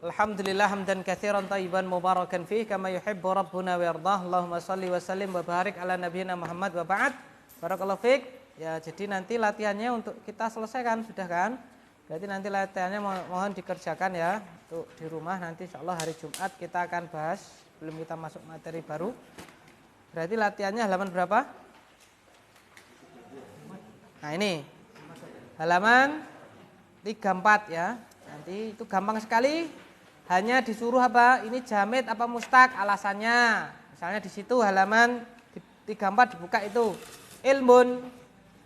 Alhamdulillah hamdan katsiran thayyiban mubarakan fih kama yuhibbu rabbuna wa yardah. Allahumma shalli wa sallim wa barik ala nabiyyina Muhammad wa ba'd. Barakallahu fiik. Ya, jadi nanti latihannya untuk kita selesaikan sudah kan? Berarti nanti latihannya mohon dikerjakan ya untuk di rumah. Nanti insyaallah hari Jumat kita akan bahas sebelum kita masuk materi baru. Berarti latihannya halaman berapa? Nah, ini. Halaman 34 ya. Nanti itu gampang sekali. Hanya disuruh apa? Ini jamid apa mustaq alasannya. Misalnya di situ halaman 34 dibuka itu. Ilmun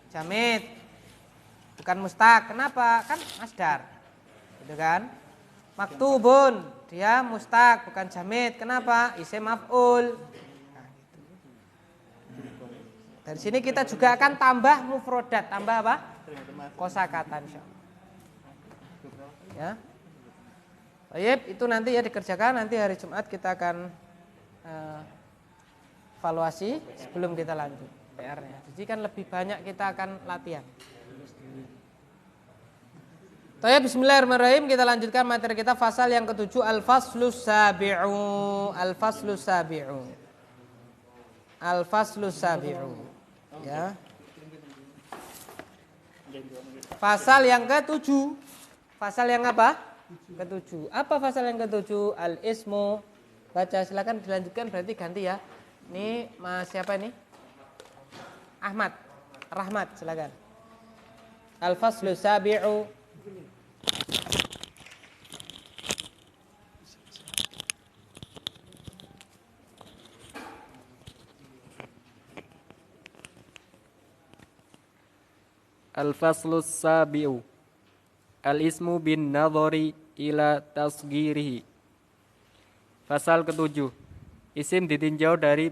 jamid. Bukan mustaq. Kenapa? Kan masdar. Gitu kan? Maktubun, dia mustaq bukan jamid. Kenapa? Isim maf'ul. Nah, gitu. Dari sini kita juga akan tambah mufrodat, tambah apa? Kosakata insyaallah. Ya. Baik, itu nanti ya dikerjakan. Nanti hari Jumat kita akan evaluasi sebelum kita lanjut PR-nya. Jadi kan lebih banyak kita akan latihan. Baik, bismillahirrahmanirrahim. Kita lanjutkan materi kita fasal yang ke-7 al-faslus sabi'u. Al-faslus sabi'u. Al-faslus sabi'u. Ya. Fasal yang ke-7. Fasal yang apa? Ke-7. Apa pasal yang ke-7? Al-ismu. Baca silakan dilanjutkan berarti ganti ya. Ini Mas siapa ini? Ahmad. Rahmat silakan. Al-faslu sabi'u. Al-faslu sabi'u. Al-ismu bin nadhari ila tasgirihi. Pasal ke-7. Isim ditinjau dari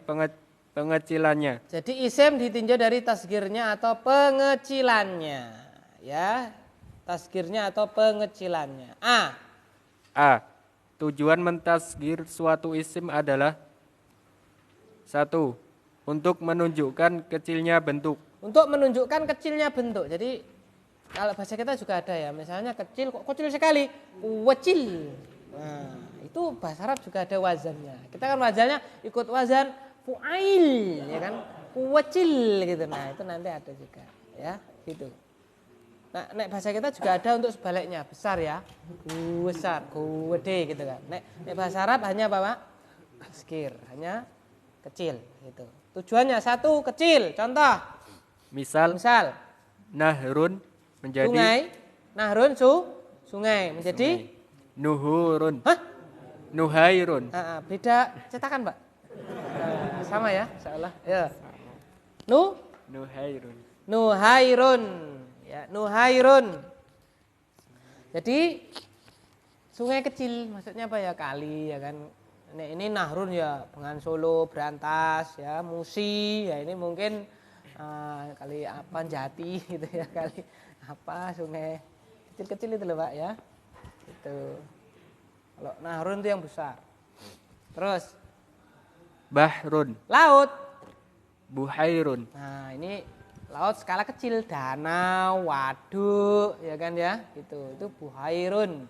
pengecilannya. Jadi isim ditinjau dari tasgirnya atau pengecilannya. Ya. Tasgirnya atau pengecilannya. A. Tujuan mentasgir suatu isim adalah 1. Untuk menunjukkan kecilnya bentuk. Untuk menunjukkan kecilnya bentuk. Jadi kalau bahasa kita juga ada ya, misalnya kecil, kok kecil sekali, wacil. Nah, itu bahasa Arab juga ada wazannya. Kita kan wazannya ikut wazan fu'ail, ya kan, wacil gitu. Nah, itu nanti ada juga, ya, gitu. Nah, nek bahasa kita juga ada untuk sebaliknya, besar ya, besar, gede gitu kan. Nek bahasa Arab hanya apa, Pak? Tasgir, hanya kecil, gitu. Tujuannya 1 kecil, contoh. Misal, nahrun menjadi sungai, nahrun sungai menjadi nuhurun. Hah? Nuhairun. Beda cetakan, Pak. Sama ya, insyaallah. Ya. Nuhairun. Nuhairun. Ya, nuhairun. Jadi sungai kecil maksudnya apa ya? Kali ya kan. Ini nahrun ya, Bengawan Solo, Brantas ya, Musi ya, ini mungkin kali apa Jati gitu ya, kali apa sungai kecil-kecil itu loh Pak ya. Itu. Kalau nahrun itu yang besar. Terus bahrun. Laut. Buhairun. Nah, ini laut skala kecil, danau, waduk ya kan ya. Gitu. Itu buhairun.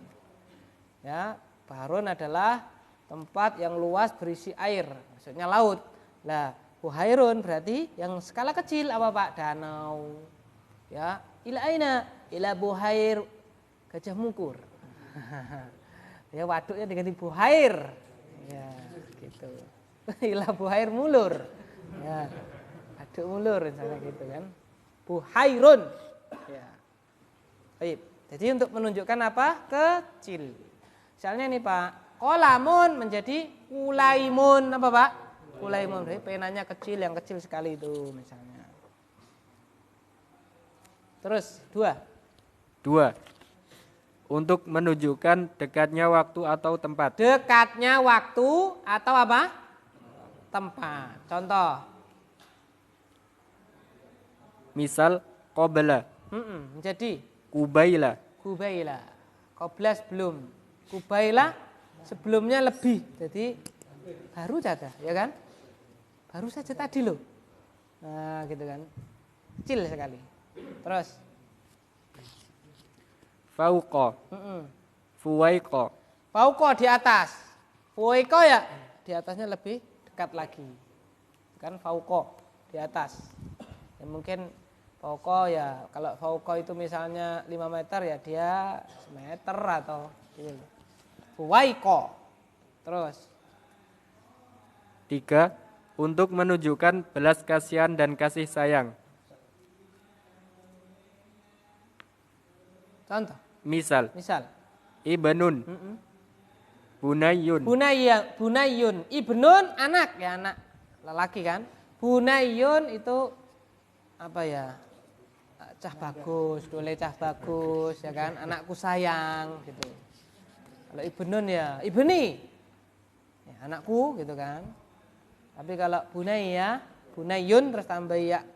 Ya, bahrun adalah tempat yang luas berisi air, maksudnya laut. Lah, buhairun berarti yang skala kecil apa Pak? Danau. Ya, ila aina? Ila buhair Gajah Mungkur. Ya, waduknya diganti buhair. Ya, gitu. Ila buhair mulur. Ya. Waduk mulur misalnya gitu kan. Buhairun. Ya. Baik. Jadi untuk menunjukkan apa? Kecil. Misalnya nih Pak, kolamun menjadi kulaimun apa Pak? Kulaimun, berarti penanya kecil, yang kecil sekali itu misalnya. Terus 2. Untuk menunjukkan dekatnya waktu atau tempat. Dekatnya waktu atau apa? Tempat. Contoh. Misal qabla. Menjadi Kubaila. Kubaila. Qabla sebelum. Kubaila sebelumnya lebih. Jadi baru saja, ya kan? Baru saja tadi loh. Nah, gitu kan. Kecil sekali. Terus Fauqa. Fuwaiqa. Fauqa di atas. Fuwaika ya di atasnya lebih dekat lagi. Kan fauqa di atas. Ya mungkin fauqa ya kalau fauqa itu misalnya 5 meter ya dia semeter atau gitu. Fuwaika. Terus 3. Untuk menunjukkan belas kasihan dan kasih sayang. contoh. Misal, Misal. ibnun, bunayyun, Bunayyun, ibnun anak ya anak lelaki kan. Bunayyun itu apa ya? Cah bagus, dole cah bagus ya kan, anakku sayang gitu. Kalau ibnun ya ibni, ya, anakku gitu kan. Tapi kalau bunayya, bunayyun terus tambah ya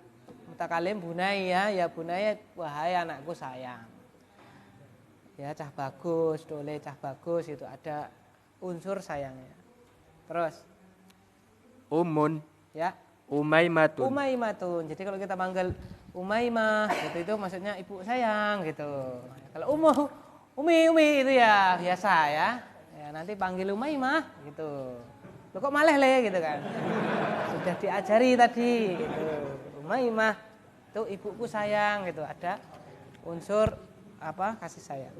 mutakalim bunayya, ya bunayya wahai anakku sayang. Ya cah bagus, dole cah bagus itu ada unsur sayangnya. Terus umun, ya umaimatun. Umaimatun. Jadi kalau kita panggil Umaimah itu maksudnya ibu sayang gitu. Kalau Umi itu ya biasa ya. Ya nanti panggil Umaimah gitu. Loh kok malah le gitu kan. Sudah diajari tadi gitu. Umaimah itu ibuku sayang gitu. Ada unsur apa kasih sayang.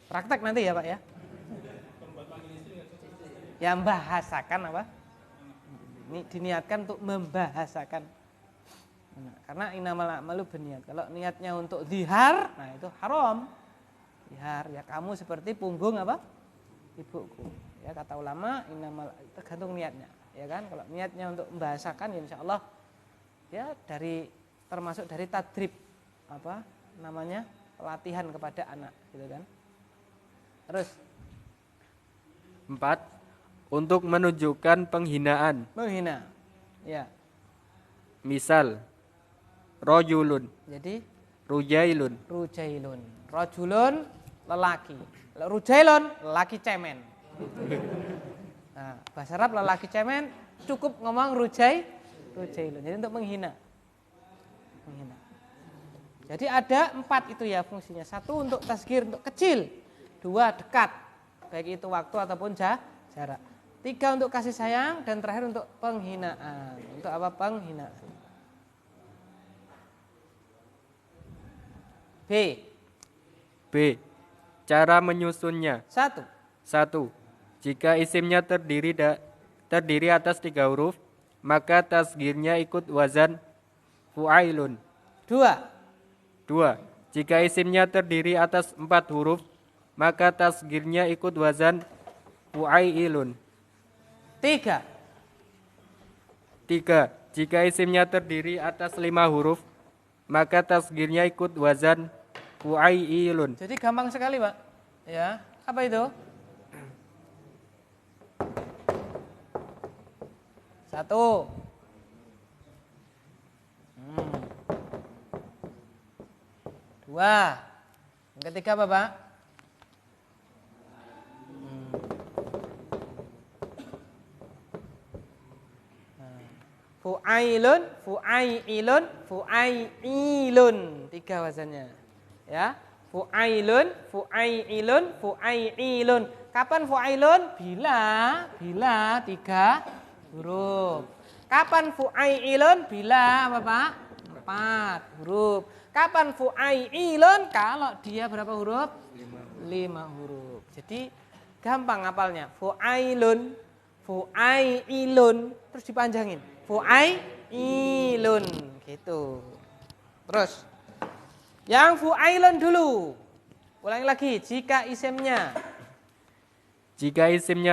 Praktek nanti ya Pak ya. Ya membahasakan apa? Ini diniatkan untuk membahasakan. Nah, karena inamal a'malu binniat. Kalau niatnya untuk zihar, nah itu haram. Zihar ya kamu seperti punggung apa? Ibuku. Ya kata ulama inamal tergantung niatnya, ya kan? Kalau niatnya untuk membahasakan ya insyaallah ya termasuk dari tadrib apa namanya? Pelatihan kepada anak gitu kan. Terus 4. Untuk menunjukkan penghinaan. Menghina. Ya. Misal, rojulun. Jadi Rujailun. rujailun. Rojulun lelaki. Rujailun lelaki cemen. Nah, bahasa Arab lelaki cemen cukup ngomong rujailun. Jadi untuk menghina. Menghina. Jadi ada 4 itu ya fungsinya. 1 untuk tasghir untuk kecil. 2 dekat. Baik itu waktu ataupun jarak. 3 untuk kasih sayang dan terakhir untuk penghinaan. Untuk apa penghinaan? B. Cara menyusunnya. 1. 1. Jika isimnya terdiri atas 3 huruf, maka tasghirnya ikut wazan fu'ailun. 2. Jika isimnya terdiri atas 4 huruf, maka tasghirnya ikut wazan fu'ailun. 3. Jika isimnya terdiri atas 5 huruf, maka tasghirnya ikut wazan fu'ailun. Jadi gampang sekali, Pak. Ya, apa itu? 1. Dua. Yang ketiga apa, Pak? Fu'ailun, fu'ailun. 3 wazannya. Ya. Fu'ailun. Kapan fu'ailun? Bila 3 huruf. Kapan fu'ailun? Bila apa, Pak? 4 huruf. Kapan fu'ailun? Kalau dia berapa huruf? 5 huruf. Jadi gampang ngapalnya. Fu'ailun, terus dipanjangin. Fu'ailun gitu. Terus yang fu'ailun dulu. Ulangi lagi, jika isimnya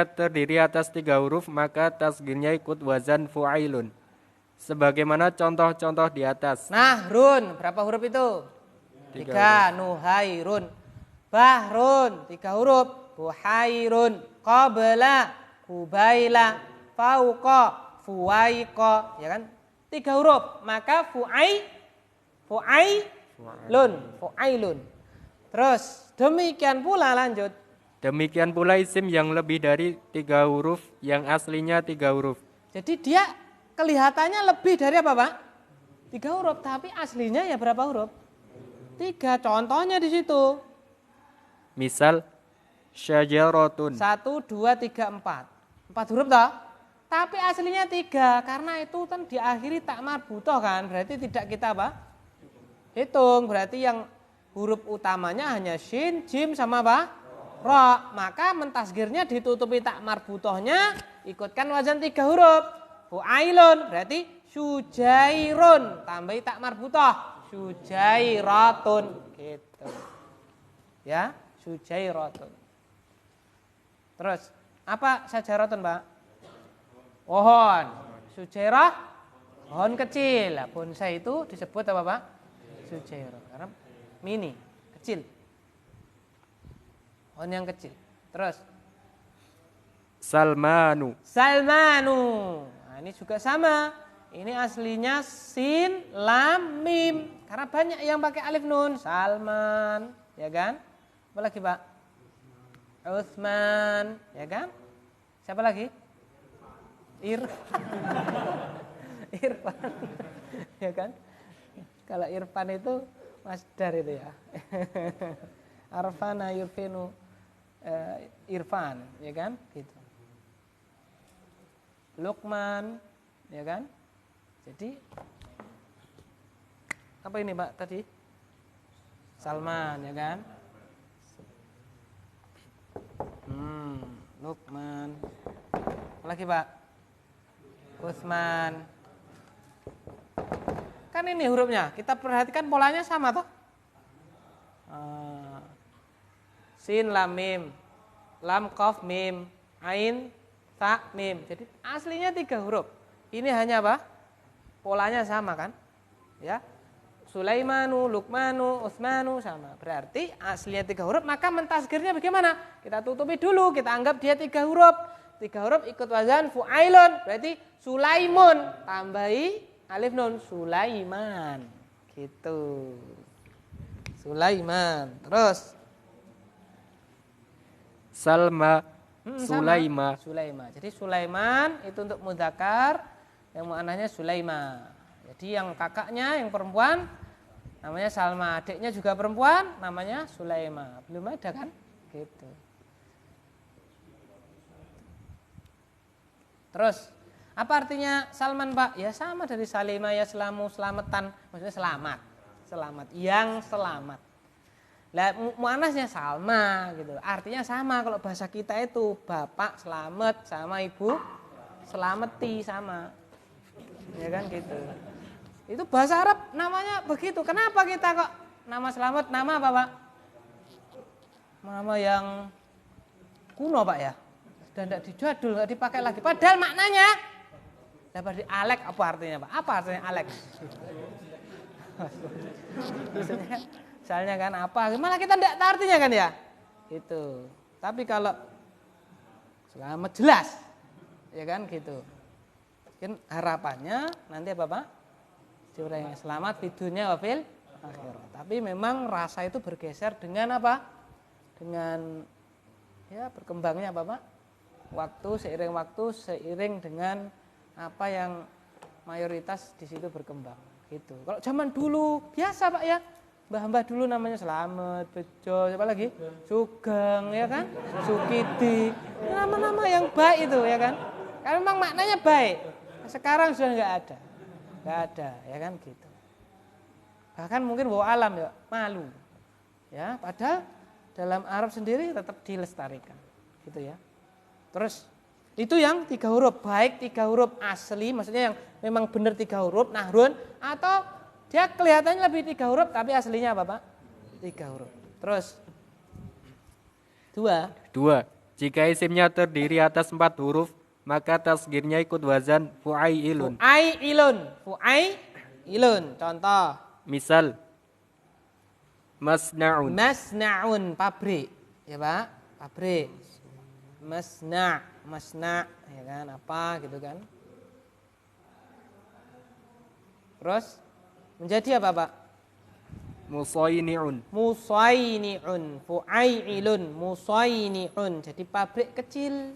terdiri atas 3 huruf, maka tasghirnya ikut wazan fu'ailun. Sebagaimana contoh-contoh di atas. Nahrun, berapa huruf itu? 3. Nuhairun. Bahrun, 3 huruf. Buhairun. Qabla, kubaila, fauqa, fuwaiqa, ya kan? 3 huruf, maka fu'ailun. Terus demikian pula lanjut. Demikian pula isim yang lebih dari 3 huruf, yang aslinya 3 huruf. Jadi dia kelihatannya lebih dari apa, Pak? 3 huruf, tapi aslinya ya berapa huruf? 3. Contohnya di situ. Misal syajaratun. 1, 2, 3, 4. 4 huruf toh? Tapi aslinya 3 karena itu kan diakhiri tak marbutoh kan, berarti tidak kita apa? Hitung, berarti yang huruf utamanya hanya shin, jim sama apa? Ro. Maka mentasgirnya ditutupi tak marbutohnya, ikutkan wazan 3 huruf. Fu'ailun berarti sujairun, tambahi tak marbutoh, sujairatun gitu. Ya, sujairatun. Terus, apa sajaratun, Pak? Pohon. Sujairah pohon kecil. Nah, bonsai itu disebut apa, Pak? Sujairah. Karena mini, kecil. Pohon yang kecil. Terus Salmanu. Salmanu. Nah, ini juga sama. Ini aslinya sin, lam, mim. Karena banyak yang pakai alif nun. Salman, ya kan? Apa lagi, Pak? Utsman, ya kan? Siapa lagi? Irfan. Irfan. Ya kan? Kalau Irfan itu masdar itu ya. Arfana yurfinu Irfan, ya kan? Gitu. Luqman, ya kan? Jadi apa ini, Pak, tadi? Salman, ya kan? Luqman. Apa lagi, Pak? Utsman. Kan ini hurufnya, kita perhatikan polanya sama toh? Sin, lam, mim. Lam, qaf, mim. Ain, ta, mim. Jadi aslinya 3 huruf. Ini hanya apa? Polanya sama kan? Ya. Sulaimanu, Luqmanu, Utsmanu sama. Berarti aslinya 3 huruf, maka mentasgirnya bagaimana? Kita tutupi dulu, kita anggap dia 3 huruf. 3 huruf ikut wazan fu'ailun, berarti Sulaimun, tambahi alif nun, Sulaiman. Gitu. Sulaiman. Terus Salma. Sulaima. Sulaima. Jadi Sulaiman itu untuk mudzakkar, yang maknanya Sulaima. Jadi yang kakaknya yang perempuan namanya Salma, adiknya juga perempuan namanya Sulaima. Belum ada kan? Gitu. Terus apa artinya Salman, Pak? Ya sama dari Salima ya, selamu, selamatan, maksudnya selamat. Selamat, yang selamat. Lah muannasnya Salma gitu. Artinya sama, kalau bahasa kita itu bapak selamat sama ibu selameti sama. Ya kan gitu. Itu bahasa Arab namanya begitu. Kenapa kita kok nama selamat nama apa, Pak? Nama yang kuno, Pak ya. Sudah tidak dijadul, tidak dipakai lagi. Padahal maknanya dapat di Alex apa artinya, Pak? Apa artinya Alex? Misalnya kan apa? Malah kita tidak tahu artinya kan ya. Gitu. Tapi kalau selamat jelas, ya kan gitu. Mungkin harapannya nanti apa, Pak? Diurangi selamat di dunia wa fil akhirat. Tapi memang rasa itu bergeser dengan apa? Dengan ya berkembangnya apa, Pak? Waktu, seiring dengan apa yang mayoritas di situ berkembang. Gitu. Kalau zaman dulu biasa, Pak ya. Mbah-mbah dulu namanya Selamat, Bejo, siapa lagi? Sugeng, ya kan? Sukidi. Nama-nama yang baik itu, ya kan? Karena memang maknanya baik. Sekarang sudah enggak ada. Enggak ada, ya kan gitu. Bahkan mungkin bawa alam ya, malu. Ya, padahal dalam Arab sendiri tetap dilestarikan. Gitu ya. Terus itu yang 3 huruf, baik 3 huruf asli, maksudnya yang memang benar 3 huruf, nahrun, atau dia kelihatannya lebih 3 huruf, tapi aslinya apa, Pak? 3 huruf. Terus 2. Jika isimnya terdiri atas 4 huruf, maka tasgirnya ikut wazan fu'ailun. Fu'ailun. Contoh. Misal masna'un. Masna'un, pabrik. Ya, Pak? Pabrik. Masna', ya kan? Apa gitu kan? Terus menjadi apa, Pak? Musayni'un. Fu'ailun, musayni'un. Jadi pabrik kecil.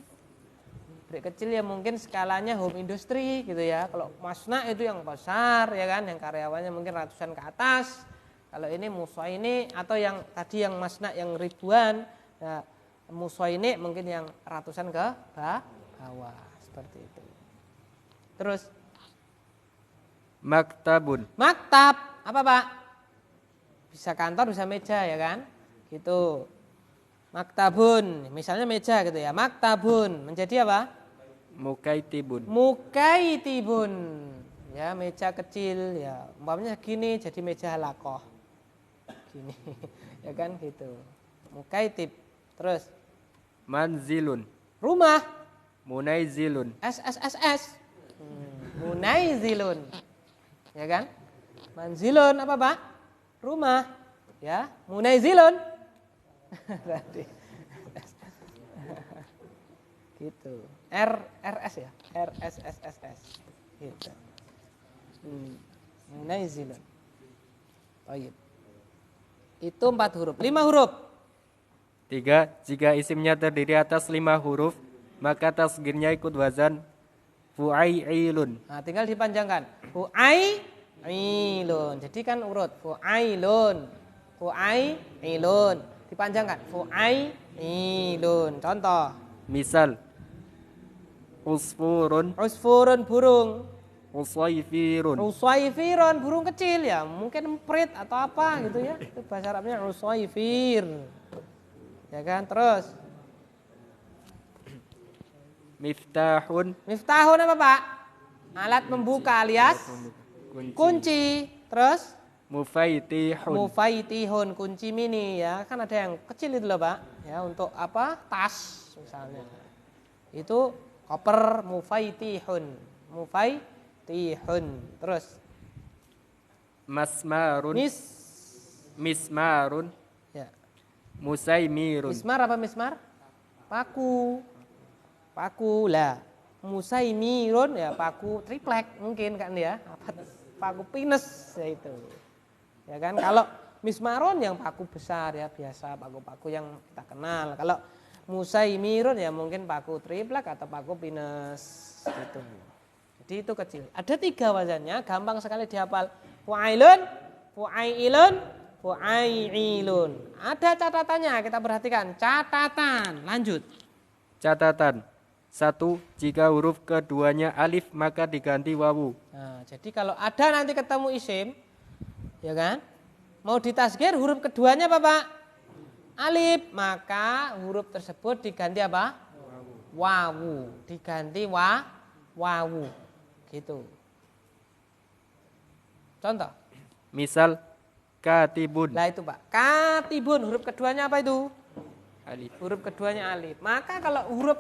Pabrik kecil ya mungkin skalanya home industry gitu ya. Kalau masna' itu yang besar ya kan, yang karyawannya mungkin ratusan ke atas. Kalau ini musoini atau yang tadi yang masna yang ribuan, ya, musoini mungkin yang ratusan ke bawah seperti itu. Terus maktabun, maktab apa Pak? Bisa kantor, bisa meja ya kan? Gitu. Maktabun, misalnya meja gitu ya. Maktabun menjadi apa? mukaitibun, Mukaitibun. Ya, meja kecil ya. Umpamanya gini jadi meja halakoh. Gini. Ya kan gitu. Mukaitib. Terus manzilun, rumah. munaizilun, SSSS. Munaizilun. Ya kan? Manzilun apa Pak? Rumah. Ya, munaizilun. Berarti gitu. RS ya, RSSSS gitu. Munaizilun. Baik. Itu 4 huruf. 5 huruf. 3. Jika isimnya terdiri atas 5 huruf, maka tasgirnya ikut wazan fu'ailun. Nah, tinggal dipanjangkan. Fu'ailun. Jadi kan urut. Fu'ailun. Fu'ailun. Dipanjangkan. Fu'ailun. Contoh. Misal usfurun, Usfurun burung. usaifirun, Usaifirun burung kecil ya. Mungkin emprit atau apa gitu ya. Itu bahasa Arabnya usaifir. Ya kan? Terus. miftahun, Miftahun apa Pak? Alat membuka alias kunci. Terus mufaitihun, mufaitihun, kunci mini ya. Kan ada yang kecil itu loh Pak. Ya, untuk apa? Tas misalnya. Itu koper mufaitihun. Mufaitihun. Terus masmarun, mismarun, ya. musaimirun, Mismar apa mismar? Paku. Paku lah. Musaimirun ya paku triplek mungkin kan ya. Apa? Paku pinus ya itu. Ya kan kalau mismaron yang paku besar ya biasa paku-paku yang kita kenal. Kalau musaimirun ya mungkin paku triplek atau paku pinus gitu. Jadi itu kecil. Ada 3 wazannya, gampang sekali dihafal. Fu'ailun, fu'ailun, fu'ailun. Ada catatannya, kita perhatikan. Catatan, lanjut. catatan. 1. Jika huruf keduanya alif maka diganti wawu. Nah, jadi kalau ada nanti ketemu isim, ya kan? Mau ditasgir huruf keduanya apa Pak? Alif, maka huruf tersebut diganti apa? Wawu. Diganti wawu. Gitu. Contoh. Misal katibun, Lah itu Pak. Katibun, huruf keduanya apa itu? alif. Huruf keduanya alif. Maka kalau huruf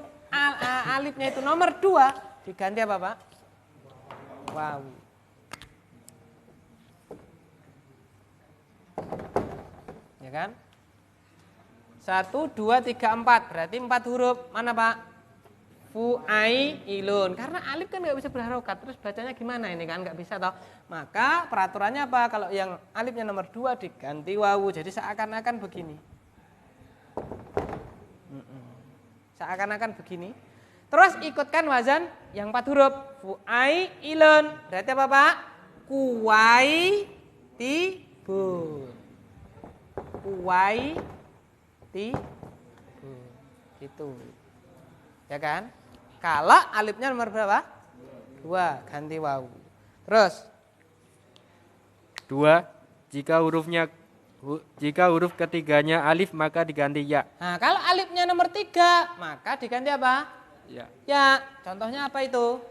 alifnya itu nomor 2 diganti apa Pak? Wawu. Ya kan? 1, 2, 3, 4. Berarti 4 huruf. Mana Pak? Fu'ailun. Karena alif kan nggak bisa berharokat. Terus bacanya gimana ini kan? Nggak bisa toh. Maka peraturannya apa? Kalau yang alifnya nomor 2 diganti wawu. Jadi seakan-akan begini. Seakan-akan begini. Terus ikutkan wazan yang 4 huruf. Fu'ailun. Berarti apa Pak? Kuwaitibun. Kuwaitibun. Gitu. Ya kan? Kalau alifnya nomor berapa? 2, ganti wawu. Terus 2. Jika huruf ketiganya alif maka diganti ya. nah, kalau alifnya nomor 3, maka diganti apa? Ya. Ya, contohnya apa itu?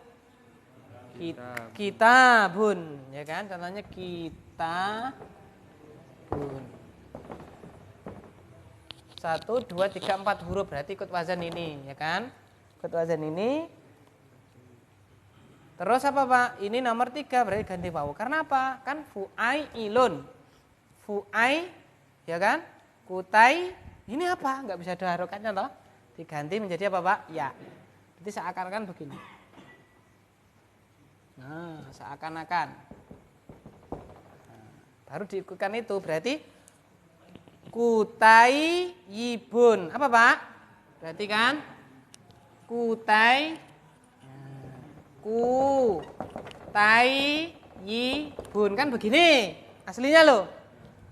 Kitabun, ya kan? Contohnya kitabun. 1, 2, 3, 4 huruf berarti ikut wazan ini, ya kan? Ikut wazan ini. Terus apa Pak? Ini nomor 3 berarti ganti wawu. Karena apa? Kan fu'ailun. Fu'ai, ya kan? Kutai, ini apa? Enggak bisa ada harokatnya toh? Diganti menjadi apa Pak? Ya. Berarti seakan-akan begini. Nah, seakan-akan. Nah, baru diikutkan itu berarti kutai yibun. Apa Pak? Berarti kan kutai kutai yibun kan begini aslinya loh.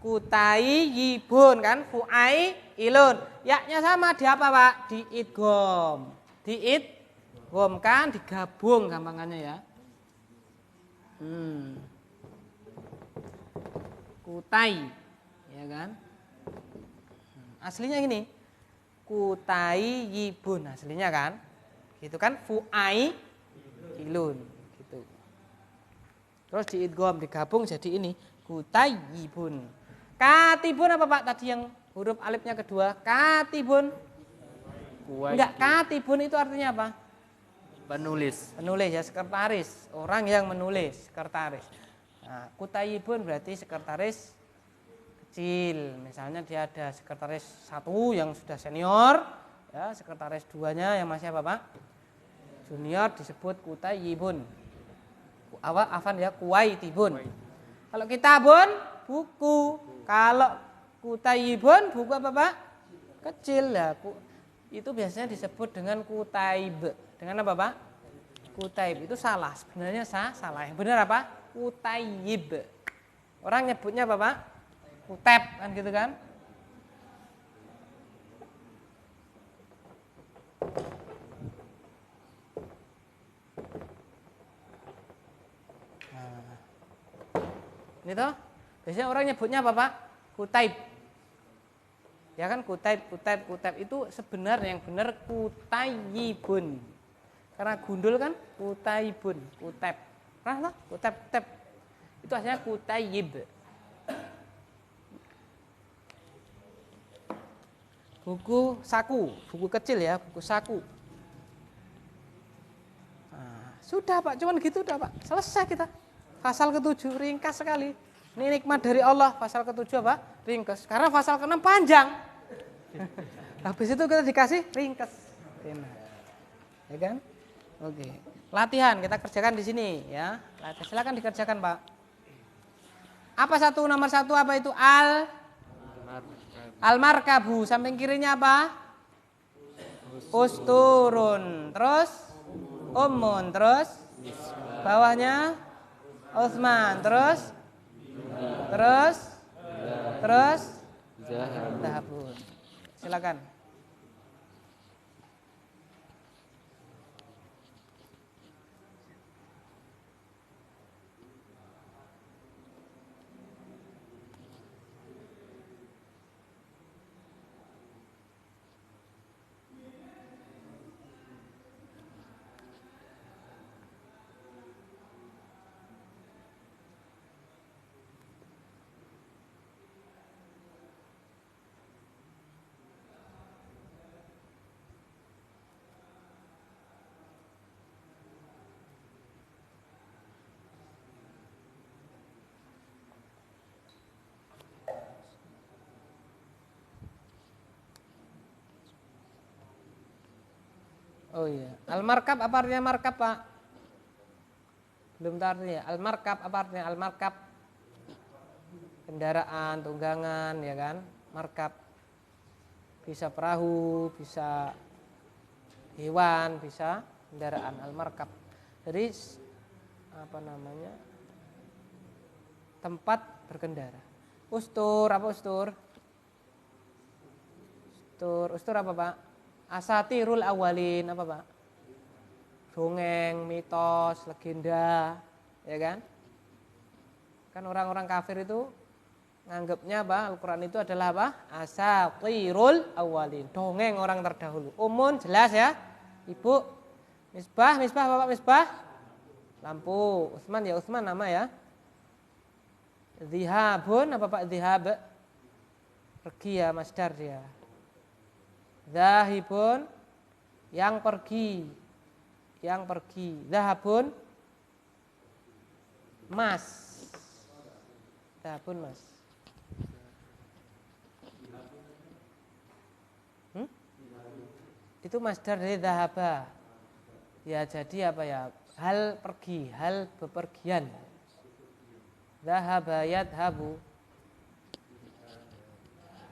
Kutayyibun kan fu'ailun. Ya-nya sama di apa, Pak? Diidgham. Diidgham kan digabung gampangannya ya. Kutai, ya kan? Aslinya ini kutayyibun aslinya kan, gitu kan? Fu'ailun, gitu. Terus diidgham digabung jadi ini kutayyibun. Katibun apa Pak tadi yang huruf alifnya kedua? Katibun. Enggak, katibun itu artinya apa? Penulis. Penulis ya, sekretaris. Orang yang menulis, sekretaris. Nah, kutayyibun berarti sekretaris kecil. Misalnya dia ada sekretaris 1 yang sudah senior, ya, sekretaris 2-nya yang masih apa Pak? Junior disebut kutayyibun. Afan ya, kuwaitibun. Kalau kitabun buku. Kalau kutayyibun buku apa Pak? Kecil ya. Itu biasanya disebut dengan kutaib. Dengan apa Pak? Kutaib. Itu salah. Sebenarnya salah. Yang benar apa? Kutayyib. Orang nyebutnya apa Pak? Kuteb kan gitu kan? Nah. Ini toh. Biasanya orang nyebutnya apa Pak? Kutaib. Ya kan kutaib itu sebenarnya yang benar kutayyibun. Karena gundul kan kutaibun, kuteb. Nah, kuteb. Itu artinya kutayyib. Buku saku, buku kecil ya, buku saku. Nah, sudah Pak, cuman gitu udah Pak. Selesai kita. Pasal ke-7 ringkas sekali. Ini nikmat dari Allah, pasal ke-7 apa? Ringkas. Karena pasal ke-6 panjang. Habis itu kita dikasih ringkas. Ya kan? Oke. Latihan kita kerjakan di sini ya. Silakan dikerjakan, Pak. Apa nomor satu apa itu? Al-markabu. Samping kirinya apa? Usturun. Terus ummun. Terus bawahnya Utsman. Terus zahabun. Silakan. Oh iya, al-markab apa artinya markab Pak? Belum tahu artinya. Al-markab apa artinya? Al-markab kendaraan, tunggangan, ya kan? Markab bisa perahu, bisa hewan, bisa kendaraan. Al-markab. Jadi apa namanya? Tempat berkendara. Ustur, apa ustur? Ustur apa Pak? Asatirul awalin apa Pak? Dongeng, mitos, legenda, ya kan? Kan orang-orang kafir itu nganggapnya apa? Al-Quran itu adalah apa? Asatirul awalin, dongeng orang terdahulu. Umun jelas ya, Ibu. Misbah Bapak misbah. Lampu. Utsman ya Utsman nama ya. Zihabun apa Pak? Zihab. Pergi ya masdar dia. Zahibun yang pergi. Zahabun mas. Zahabun mas. Itu masdar dari zahaba. Ya jadi apa ya? Hal pergi, hal bepergian. Zahaba yadhabu.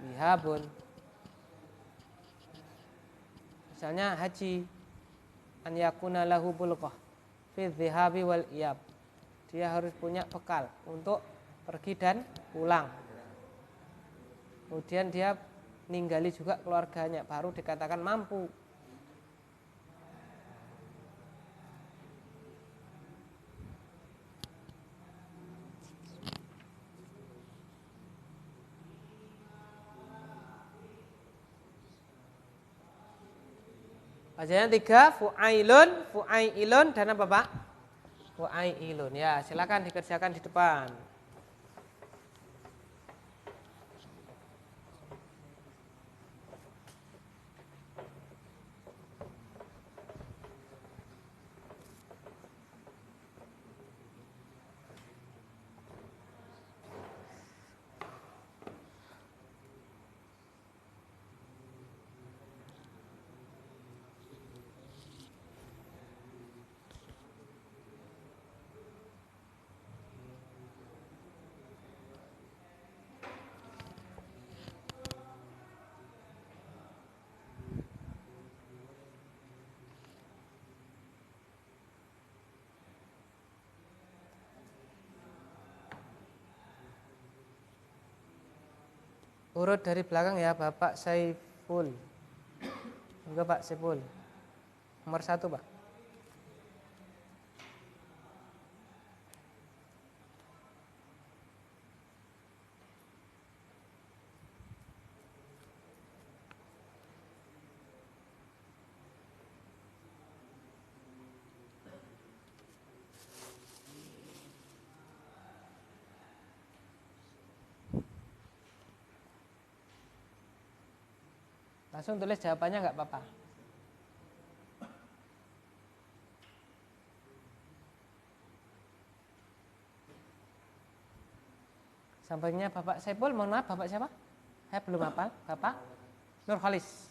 Zihabun. Misalnya haji, an yakuna lahu bulghah fi dhihabi wal iyab. Dia harus punya bekal untuk pergi dan pulang. kemudian dia ninggali juga keluarganya, baru dikatakan mampu. Bacanya 3, fu'ailun dan apa Pak? Fu'ailun. Ya, silakan dikerjakan di depan. Urut dari belakang ya Bapak Saiful. Enggak Pak Saiful. Nomor 1 Pak. Langsung tulis jawabannya enggak apa-apa. Sampainya Bapak Saiful, mohon maaf Bapak siapa? Saya belum hafal. Bapak Nurholis.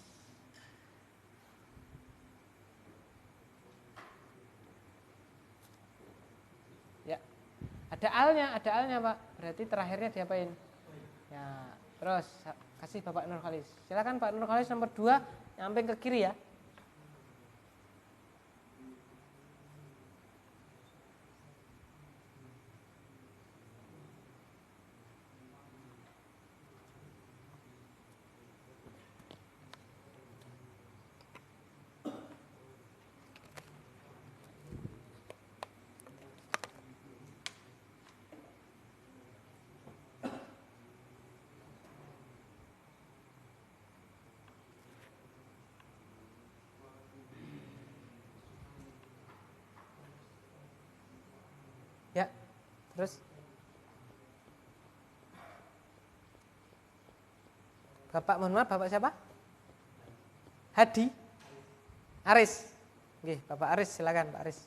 Ya. Ada alnya Pak. Berarti terakhirnya diapain? Ya, terus kasih Bapak Nurholis. Silakan Pak Nurholis nomor 2, nyamping ke kiri ya. Ya. Terus Bapak mohon maaf Bapak siapa? Hadi Aris. Oke, Bapak Aris silakan Pak Aris.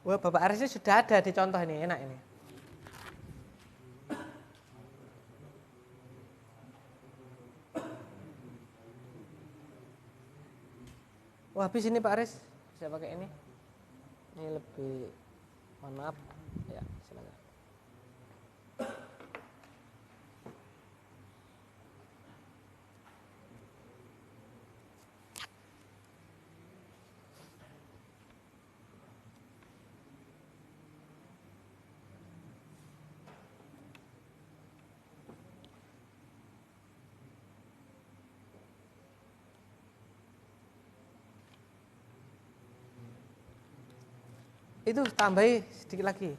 Wah, Bapak Arisnya sudah ada di contoh ini, enak ini. Wah, habis ini Pak Aris. Bisa pakai ini. Ini lebih, mohon maaf. Ya, silakan. Itu tambahi sedikit lagi.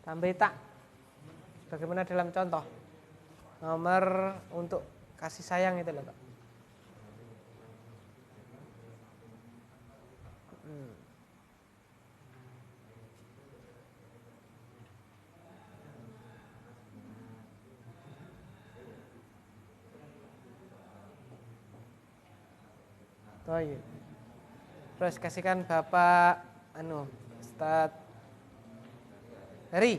Tambahi tak. Bagaimana dalam contoh? Nomor untuk kasih sayang itu loh Pak. Baik. Terus kasihkan Bapak Ustadz Heri.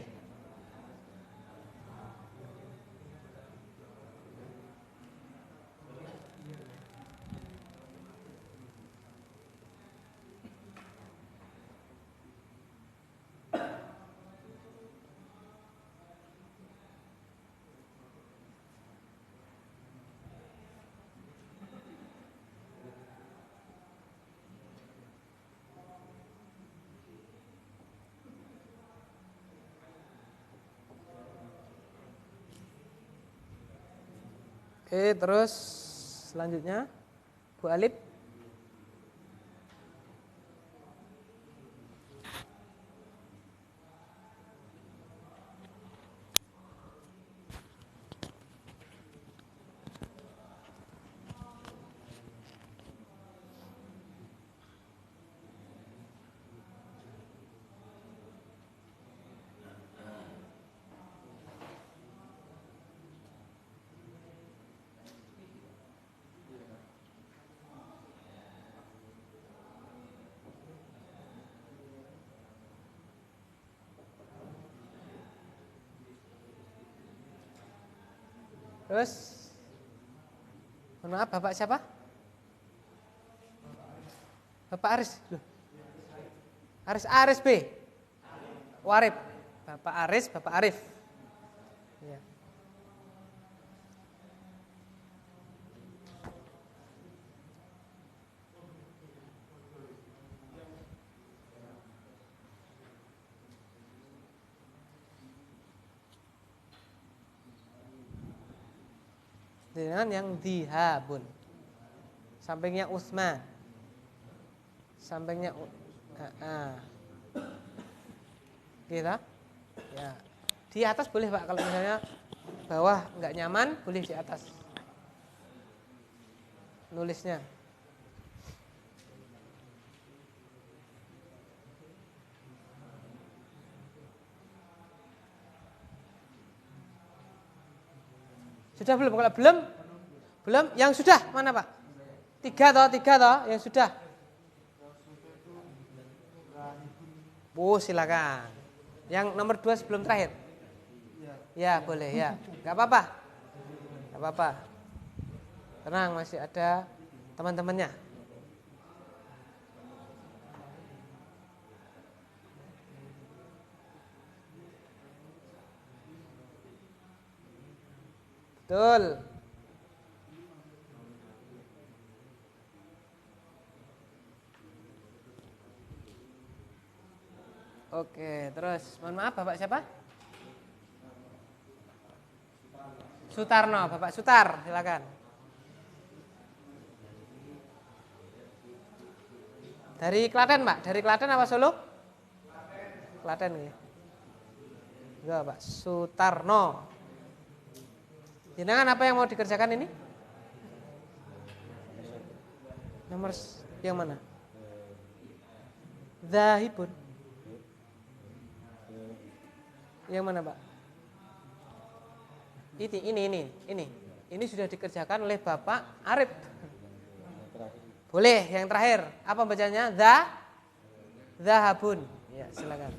Terus selanjutnya Bu Alif. Terus, mohon maaf, Bapak siapa? Bapak Aris. Loh. Aris B. Warif. Bapak Aris, Bapak Arif. Ya. Dengan yang dihabun, sampingnya Utsman, sampingnya gitu ya. Di atas boleh Pak, kalau misalnya bawah nggak nyaman boleh di atas nulisnya. Sudah belum? Kalau belum, yang sudah mana Pak? Tiga toh, yang sudah. Silakan. Yang nomor 2 sebelum terakhir. Ya boleh ya, nggak apa-apa. Tenang, masih ada teman-temannya. Betul. Oke, terus mohon maaf Bapak siapa? Sutarno, Bapak Sutar, silakan. Dari Klaten, Pak? Dari Klaten apa Solo? Klaten ya. Enggak, Pak. Sutarno. Jenengan apa yang mau dikerjakan ini? Nomor yang mana? Zahibun. Yang mana, Pak? Ini sudah dikerjakan oleh Bapak Arif. Boleh, yang terakhir. Apa bacanya? Zahabun. Ya, silakan.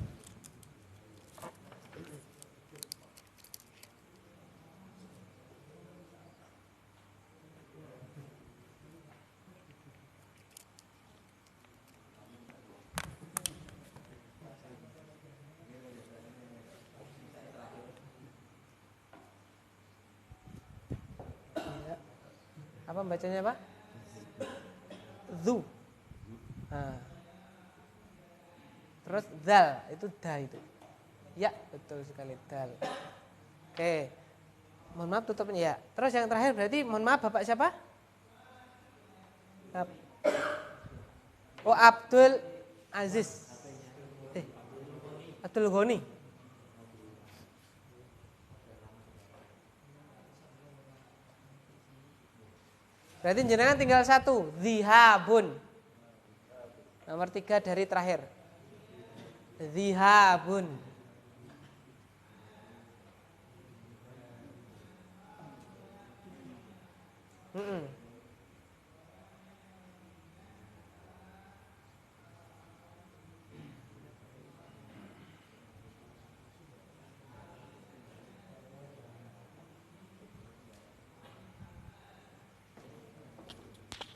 Apa bacanya Pak? Zu. Nah. Terus dal, itu da itu. Ya, betul sekali dal. Oke. Mohon maaf tutupnya ya. Terus yang terakhir berarti mohon maaf Bapak siapa? Abdul Aziz. Abdul Ghani. Berarti jenengan tinggal satu, zihabun. Nomor 3 dari terakhir. Zihabun.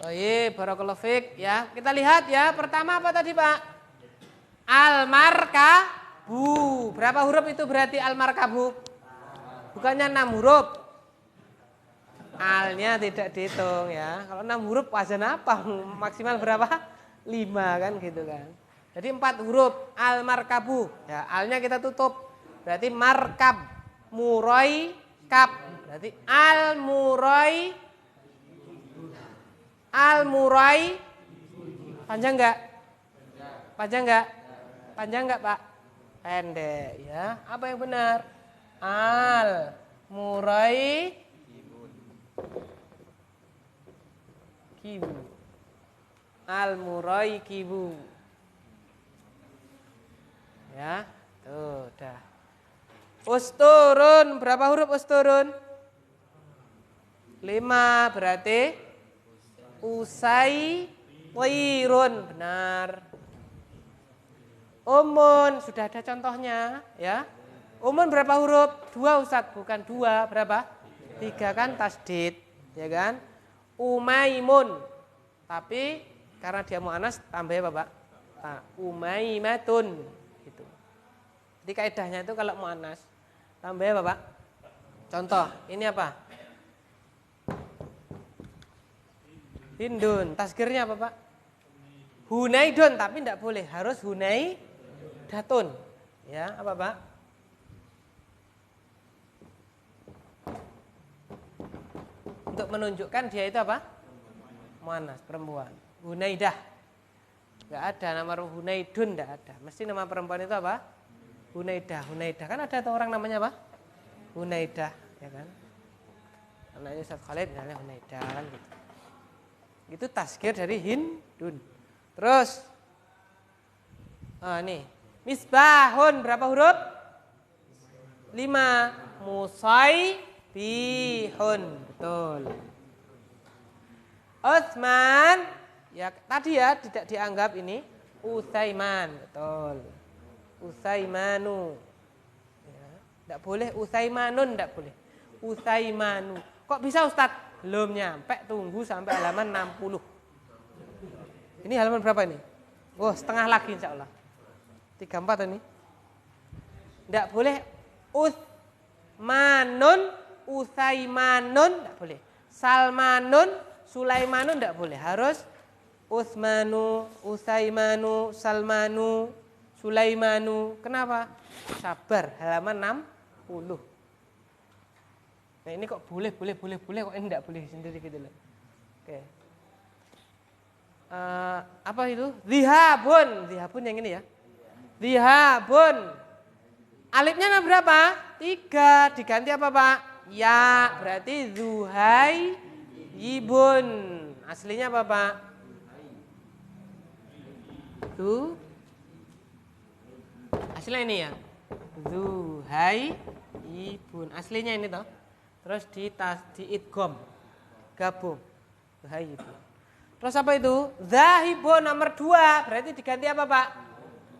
Oh iya, barakallahu fiik ya. Kita lihat ya, pertama apa tadi Pak? Al-markabu. Berapa huruf itu berarti al-markabu? Bukannya 6 huruf. Alnya tidak dihitung ya. Kalau 6 huruf wazan apa? Maksimal berapa? 5 kan gitu kan. Jadi 4 huruf al-markabu. Ya, alnya kita tutup. Berarti markab, murai, kab. Berarti al-murai panjang enggak? Panjang enggak? Panjang enggak, Pak? Pendek ya. Apa yang benar? Al-murai kibu. Al-murai kibu. Ya, tuh dah. Usturun, berapa huruf usturun? 5, berarti usai wirun, benar. Umun, sudah ada contohnya ya. Umun berapa huruf? 2 Ustadz, bukan 2, berapa? 3 kan tasdid, ya kan? Umaimun, tapi karena dia mu'anas tambah apa, Pak? Umaimatun, gitu. Jadi kaidahnya itu kalau mu'anas tambah apa, Pak? Contoh, ini apa? Hindun, tasgirnya apa, Pak? Hunaidun, tapi tidak boleh, harus hunaidatun. Ya, apa, Pak? Untuk menunjukkan dia itu apa? Muannas, perempuan. Hunaidah. Enggak ada nama Hunaidun, enggak ada. Mesti nama perempuan itu apa? Hunaidah. Hunaidah kan ada tuh orang namanya apa? Hunaidah, ya kan? Anaknya Ustaz Khalid misalnya Hunaidah kan gitu. Itu tasgir dari Hindun. Terus nih, misbahun berapa huruf? 5. Musaibihun, betul. Utsman, ya tadi ya tidak dianggap ini Utsaiman, betul. Utsaimanu. Ya, tidak boleh Utsaimanun, tidak boleh. Utsaimanu. Kok bisa Ustadz? Belum nyampe, tunggu sampai halaman 60. Ini halaman berapa ini? Oh, setengah lagi insya Allah. 34 ini. Tidak boleh Utsmanun, Utsaimanun, tidak boleh. Salmanun, Sulaimanun, tidak boleh. Harus Utsmanu, Utsaimanu, Salmanu, Sulaimanu. Kenapa? Sabar, halaman 60. Nah ini kok boleh, kok ini tidak boleh sendiri gitu loh. Oke. Apa itu? Zihabun, zihabun yang ini ya. Zihabun. Alifnya berapa? 3, diganti apa, Pak? Ya, berarti zuhaibun. Aslinya apa, Pak? Tuh. Aslinya ini ya. Zuhaibun. Aslinya ini toh. Terus diidgham. Gabung. Zuhaibun. Terus apa itu? Zahibun nomor 2. Berarti diganti apa, Pak?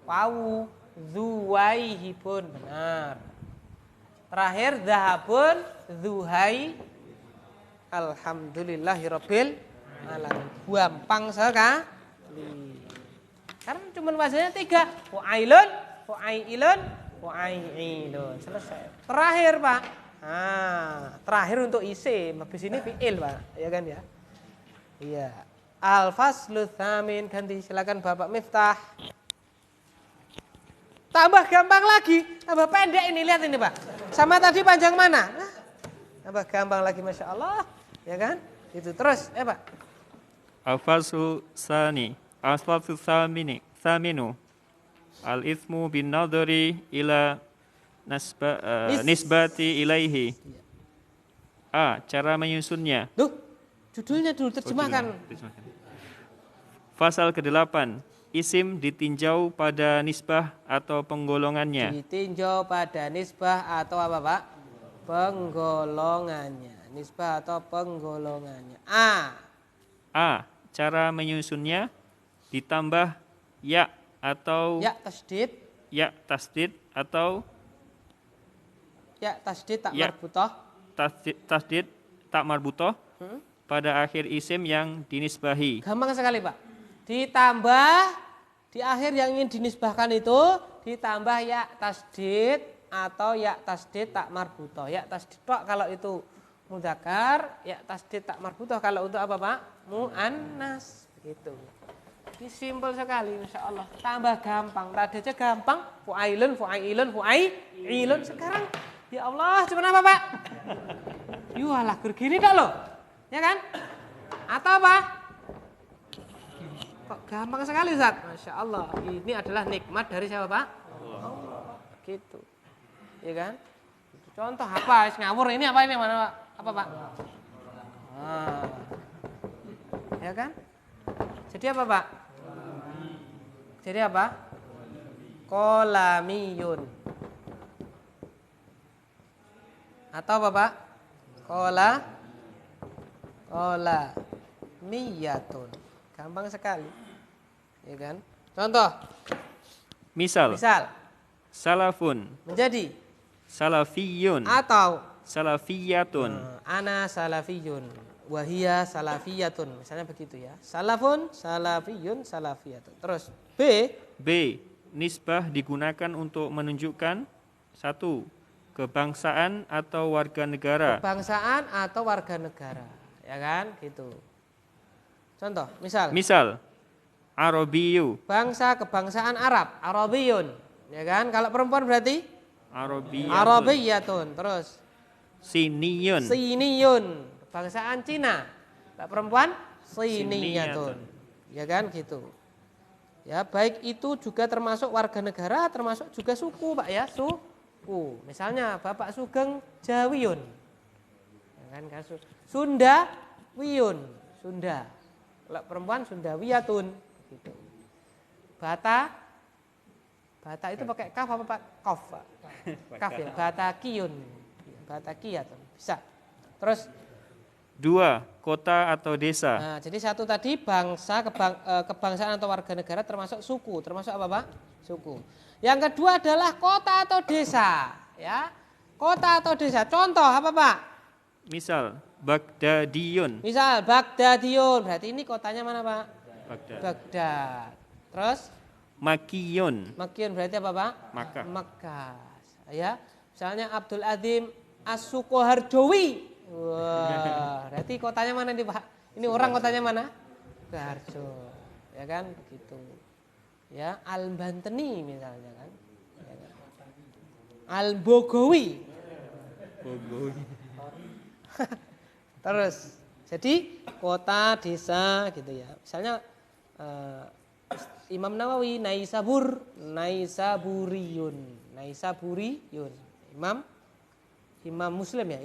Wawu. Zuwaihibun. Benar. Terakhir zahabun. Zuhai. Alhamdulillahirabbil alamin. Gampang sekali. Karena cuma wazannya 3. Fu'ailun, fu'ailun, fu'ailun. Selesai. Terakhir, Pak. Terakhir untuk isim. Habis ini fi'il, Pak. Ya kan ya? Iya. Al-faslu tsamin, ganti silakan Bapak Miftah. Tambah gampang lagi, tambah pendek ini, lihat ini, Pak. Sama tadi panjang mana? Tambah gampang lagi, Masya Allah. Ya kan? Itu terus, Pak. Al-faslu tsani, al-faslu tsaminu. Al-ithmu bin nadhari ila nisbati ilaihi. A. Cara menyusunnya. Duh, judulnya dulu terjemahkan. Pasal ke-8. Isim ditinjau pada nisbah atau penggolongannya. Ditinjau pada nisbah atau apa, Pak? Penggolongannya. Nisbah atau penggolongannya. A. Cara menyusunnya ditambah ya atau ya tasdid atau ya tasdid tak marbutoh. Tasdid tak marbutoh pada akhir isim yang dinisbahi. Gampang sekali, Pak. Ditambah di akhir yang ingin dinisbahkan itu ditambah ya tasdid atau ya tasdid tak marbutoh. Ya tasdid kalau itu mudzakkar, ya tasdid tak marbutoh kalau untuk apa, Pak? Muannas, gitu. Ini simpel sekali, Masya Allah. Tambah gampang. Tadi aja gampang. Fu'ailun, fu'ailun, fu'ailun. Sekarang, ya Allah, cuma apa, Pak? Yualah, gini dah loh. Ya kan? Atau apa? Kok gampang sekali Ustaz? Masya Allah. Ini adalah nikmat dari siapa Pak? Allah. Gitu. Ya kan? Contoh apa? Ngawur ini apa ini mana Pak? Apa Pak? Ah. Ya kan? Jadi apa Pak? Jadi apa? Kolamiyun. Atau apa Pak? Kolamiyatun. Gampang sekali. Ya kan? Contoh. Misal. Salafun. Menjadi. Salafiyun. Atau. Salafiyatun. Ana salafiyun. Wahia salafiyatun. Misalnya begitu ya. Salafun, salafiyun, salafiyatun. Terus B. Nisbah digunakan untuk menunjukkan 1. Kebangsaan atau warga negara. Kebangsaan atau warga negara. Ya kan? Gitu. Contoh, misal Arabiyu. Bangsa kebangsaan Arab, Arabiyun. Ya kan? Kalau perempuan berarti Arabiyatun. Terus Siniyun. Kebangsaan Cina. Kalau perempuan Siniyatun. Ya kan? Gitu. Ya, baik itu juga termasuk warga negara, termasuk juga suku, Pak ya, suku. Misalnya Bapak Sugeng Jawiyun. Ya kan? Sundawiyun, Sunda. Kalau perempuan Sundawiyatun gitu. Bata itu pakai kaf apa Pak? Kaf, Pak. Kaf ya, Batakiyun. Batakiyatun. Bisa. Terus 2. Kota atau desa. Nah, jadi 1 tadi bangsa, kebangsaan atau warga negara termasuk suku. Termasuk apa Pak? Suku. Yang kedua adalah kota atau desa. Ya, kota atau desa. Contoh apa Pak? Misal Baghdadiyun. Berarti ini kotanya mana Pak? Baghdad. Terus Makiyun. berarti apa Pak? Makkah. Ya, misalnya Abdul Azim As-Sukoharjowi. Wah, berarti kotanya mana nih Pak? Ini orang kotanya mana? Sukoharjo. Ya kan begitu. Ya, Al-Banteni misalnya kan. Ya kan? Al-Bogowi. Terus, jadi kota, desa gitu ya. Misalnya Imam Nawawi Naisaburiyun. Imam Muslim ya,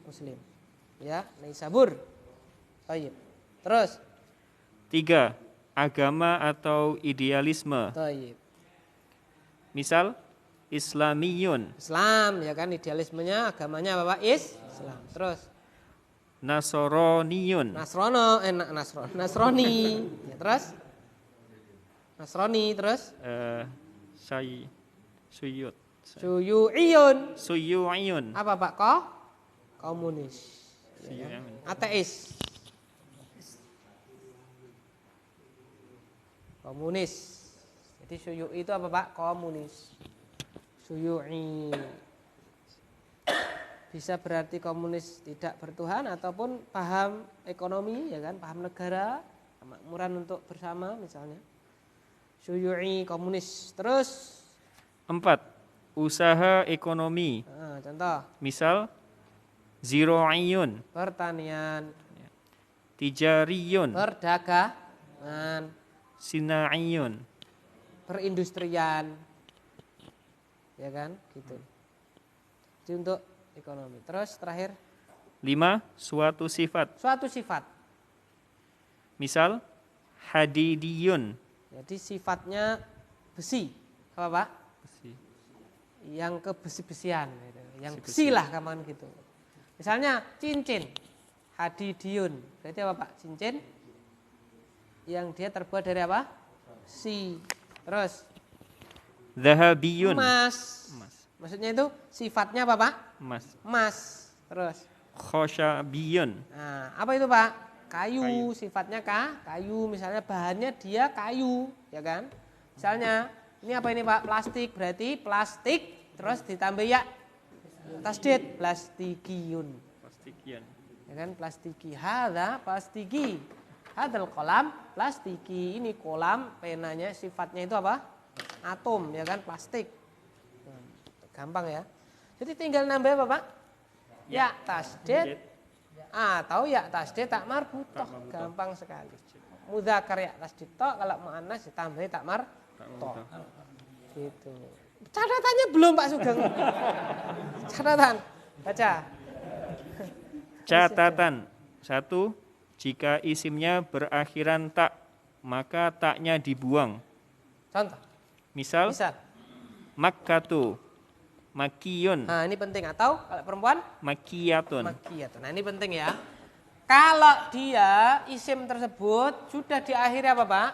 Muslim. Ya, Naisabur. Baik. Terus 3. Agama atau idealisme. Baik. Misal Islamiyun. Islam ya kan, idealismenya agamanya apa Pak? Islam. Terus Nasroniyun. Nasroni. Ya, terus Nasrani terus Suyu'iyun. Apa Pak? Komunis. Ya, ateis. Komunis. Jadi Suyu'i itu apa Pak? Komunis. Suyu'i. Bisa berarti komunis tidak bertuhan ataupun paham ekonomi ya kan, paham negara, kemakmuran untuk bersama misalnya. Suyu'i komunis. Terus 4. Usaha ekonomi. Contoh. Misal Ziro'iyun. Pertanian. Tijariyun. Perdagangan. Sina'iyun. Perindustrian. Ya kan? Gitu. Jadi untuk ekonomi. Terus terakhir 5. Suatu sifat. Misal hadidiyun. Jadi sifatnya besi. Apa Pak? Besi. Yang ke besi-besian gitu. Yang besi lah kaman gitu. Misalnya cincin. Hadidiyun. Berarti apa Pak? Cincin yang dia terbuat dari apa? Besi. Terus Zahabiyun. Emas. Maksudnya itu sifatnya apa Pak? Emas. Terus Khosyabiyun. Nah, apa itu Pak? Kayu. Sifatnya kayu. Misalnya bahannya dia kayu, ya kan? Misalnya ini apa ini Pak? Plastik. Berarti plastik terus ditambah ya tasdid, plastikiyun. Ya kan? Plastiki. Plastiki. Hadal kolam plastiki. Ini kolam penanya sifatnya itu apa? Atom, ya kan? Plastik. Gampang ya. Jadi tinggal nambah apa Pak? ya tasdid atau ya tasdid tak marbutoh. Gampang sekali. Mudzakkar ya tasdid tok, kalau muannas ditambahi tak marbutoh. Gitu. Catatannya belum Pak Sugeng. Catatan. Baca. Catatan 1. Jika isimnya berakhiran tak, maka taknya dibuang. Contoh. Misal Makkatu, Makiyun, Nah, ini penting. Atau kalau perempuan Makiyatun. Makiyatun. Nah, ini penting ya. Kalau dia isim tersebut sudah diakhiri apa Pak?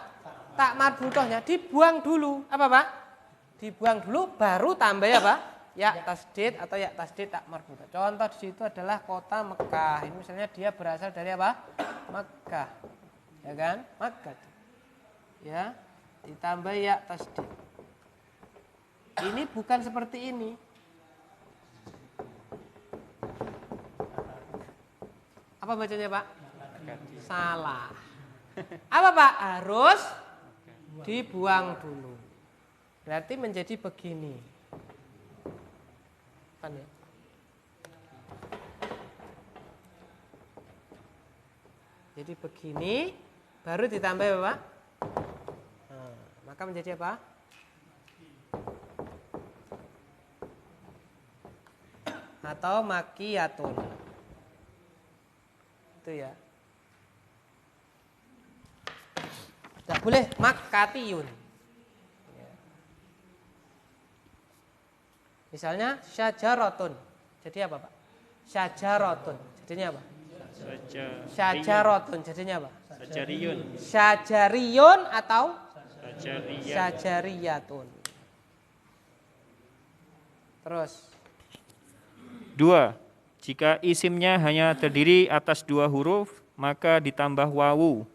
Tak marbutohnya dibuang dulu. Apa Pak? Dibuang dulu baru tambah apa? Ya tasdid atau ya tasdid tak marbutoh. Contoh di situ adalah kota Mekah. Ini misalnya dia berasal dari apa? Mekah. Ya kan? Mekah. Ya, ditambah ya tasdid. Ini bukan seperti ini. Apa bacanya Pak? Salah. Apa Pak? Harus dibuang dulu. Berarti menjadi begini. Kan ya? Jadi begini, baru ditambah apa Pak? Nah, maka menjadi apa? Atau makiyatun. Itu ya. Tidak boleh makkatiyun. Ya. Misalnya syajaratun. Jadi apa Pak? Syajaratun. Jadinya apa? Syajaratun. Jadinya apa? Sajariyun. Syajariyun atau Sajariyat. syajariyatun. Terus 2. Jika isimnya hanya terdiri atas 2 huruf, maka ditambah wawu.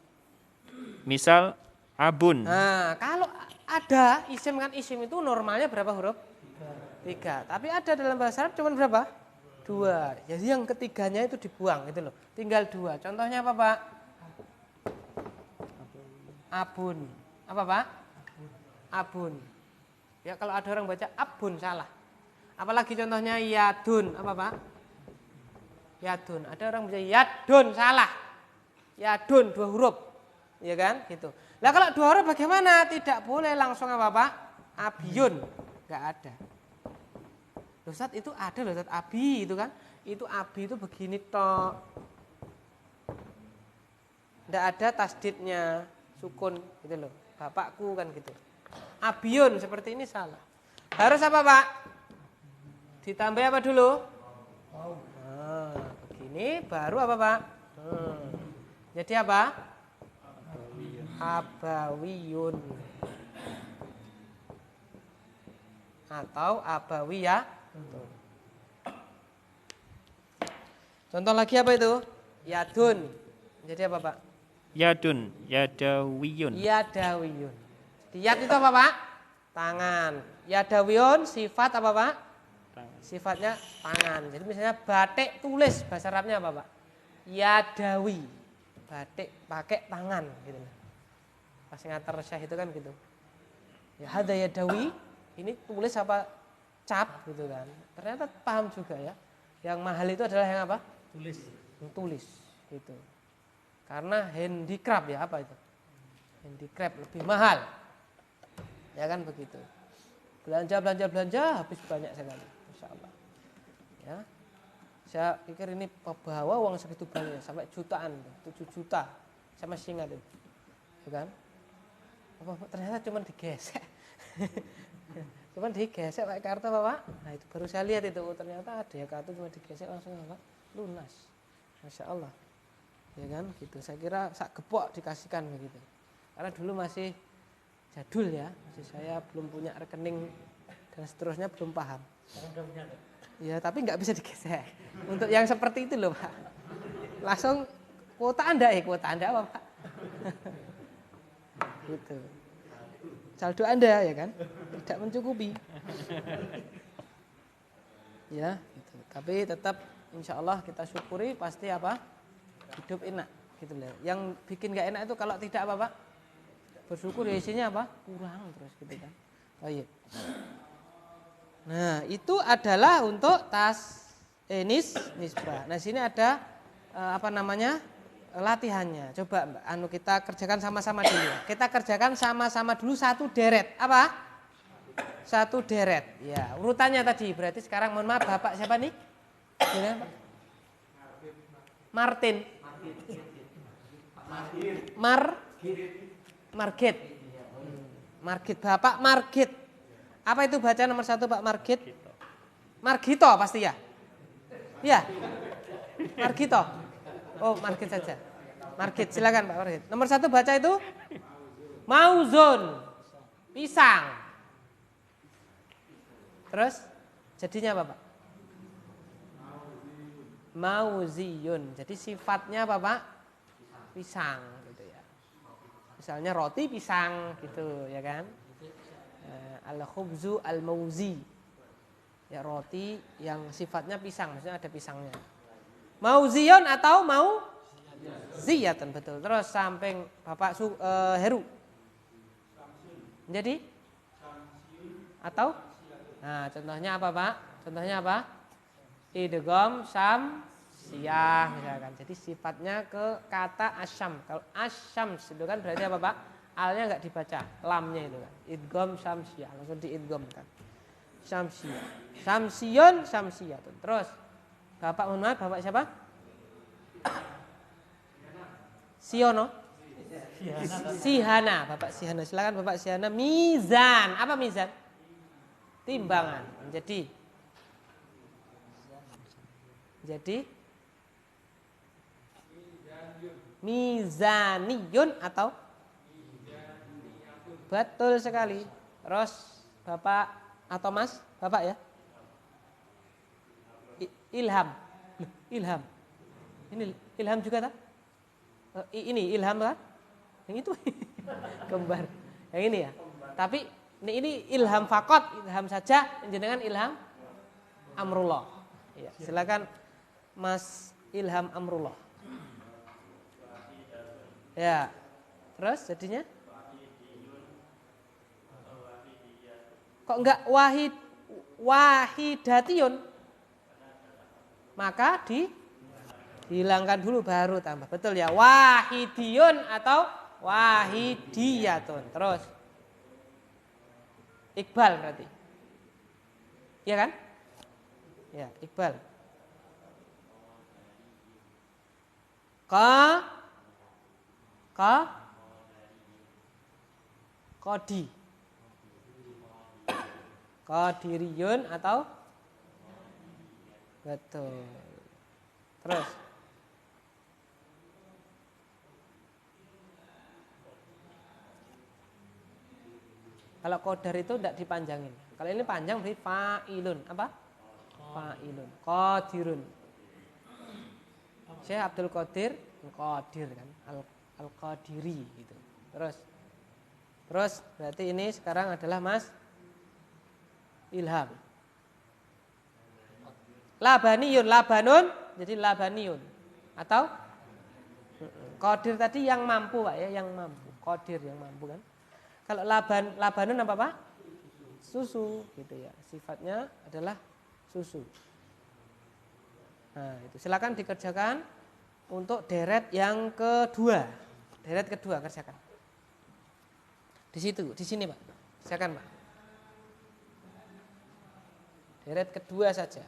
Misal abun. nah, kalau ada isim kan isim itu normalnya berapa huruf? 3. Tapi ada dalam bahasa Arab cuma berapa? 2. Jadi yang ketiganya itu dibuang gitu loh. Tinggal 2. Contohnya apa Pak? Abun. Apa Pak? Abun. Ya kalau ada orang baca abun salah. Apalagi contohnya yadun. Apa Pak? Yadun. Ada orang baca yadun salah. Yadun 2 huruf. Ya kan? Gitu. Lah kalau 2 huruf bagaimana? Tidak boleh langsung apa Pak? Abiyun. Enggak ada. Ustaz itu ada loh Ustaz abi itu kan. Itu abi itu begini tok. Enggak ada tasdidnya, sukun gitu loh. Bapakku kan gitu. Abiyun seperti ini salah. Harus apa Pak? Ditambah apa dulu? Nah, begini baru apa Pak? Jadi apa? Abawiyun. Atau abawiyah. Contoh lagi apa itu? Yadun. Jadi apa Pak? Yadun, yadawiyun. Yadawiyun. Jadi yad itu apa Pak? Tangan. Yadawiyun sifat apa Pak? Sifatnya tangan. Jadi misalnya batik tulis bahasa Arabnya apa Pak? Yadawi. Batik pakai tangan gitu. Pas ngatar syah itu kan gitu. Ya hada yadawi. Ini tulis apa? Cap gitu kan. Ternyata paham juga ya. Yang mahal itu adalah yang apa? Tulis. Yang tulis gitu. Karena handicraft ya apa itu? Handicraft lebih mahal. Ya kan begitu. Belanja habis banyak sekali. Masya Allah. Ya. Saya pikir ini bawa uang segitu banyak sampai jutaan, 7 juta. Saya masih ingat itu. Ya kan? Ternyata cuma digesek. Cuman digesek pakai kartu apa Pak? Nah itu baru saya lihat itu ternyata ada ya kartu cuma digesek langsung apa? Lunas. Masya Allah. Ya kan gitu. Saya kira sak gepok dikasihkan begitu. Karena dulu masih jadul ya, masih saya belum punya rekening dan seterusnya belum paham. Ya tapi nggak bisa digesek. Untuk yang seperti itu loh Pak. Langsung kuota Anda apa Pak? Gitu. Saldo Anda ya kan tidak mencukupi. Ya, gitu. Tapi tetap insya Allah kita syukuri pasti apa? Hidup enak gitu loh. Yang bikin nggak enak itu kalau tidak apa Pak? Bersyukur ya isinya apa? Kurang terus gitu kan. Baik. Nah, itu adalah untuk nisbah. Nah, sini ada apa namanya? Latihannya. Coba Mbak Anu kita kerjakan sama-sama dulu. Kita kerjakan sama-sama dulu satu deret. Apa? Satu deret. Ya, urutannya tadi. Berarti sekarang mohon maaf Bapak siapa nih? Gimana, Pak? Martin. Margit. Margit Bapak Margit. Apa itu baca nomor 1 Pak Margit? Margito pasti ya? Iya. Margito. Oh, Margit saja. Margit, silakan Pak Margit. Nomor 1 baca itu mauzun. Pisang. Terus jadinya apa Pak? Mauziyun. Jadi sifatnya apa Pak? Pisang gitu ya. Misalnya roti pisang gitu ya kan? Al-khubzu al-mauzi. Ya roti yang sifatnya pisang, maksudnya ada pisangnya. Mauziyun atau mau ziyatun betul. Terus samping Bapak Heru. Jadi atau nah contohnya apa Pak? Contohnya apa? Idgham syamsiyah misalkan. Jadi sifatnya ke kata asyam. Kalau asyams itu kan berarti apa Pak? Alnya enggak dibaca, lamnya itu kan. Idgham syamsiyah langsung diidgham kan. Syamsiyah. Syamsiyun syamsiyatun. Terus Bapak mohon maaf, Bapak siapa? Siono. Sihana, Bapak Sihana. Silakan Bapak Sihana. Mizan. Apa mizan? Timbangan. Jadi mizaniyun atau betul sekali. Terus Bapak atau Mas, Bapak ya? Ilham. Ilham. Ini ilham juga tak? Ini ilham kan? Yang itu kembar. Yang ini ya. Tapi ini ilham fakot, ilham saja, jenengan ilham amrullah. Ya, silakan Mas Ilham Amrullah. Ya. Terus jadinya? Kok enggak wahidatiyun? Maka dihilangkan dulu baru tambah. Betul ya? Wahidiyun atau wahidiyatun. Terus Iqbal berarti. Iya kan? Ya, Iqbal. Kodi. Qadiriyun atau betul. Terus kalau qadar itu tidak dipanjangin. Kalau ini panjang berarti fa'ilun. Apa? Fa'ilun. Qadirun. Syekh Abdul Qadir, Qadir kan, Al-Qadiri gitu. Terus berarti ini sekarang adalah Mas Ilham. Labaniyun, labanun jadi labaniyun. Atau Qadir tadi yang mampu Pak ya, yang mampu. Qadir yang mampu kan. Kalau labanun apa Pak? Susu gitu ya. Sifatnya adalah susu. Nah, itu silakan dikerjakan untuk deret yang kedua. Deret kedua kerjakan. Di situ, di sini Pak. Silakan Pak. Deret kedua saja.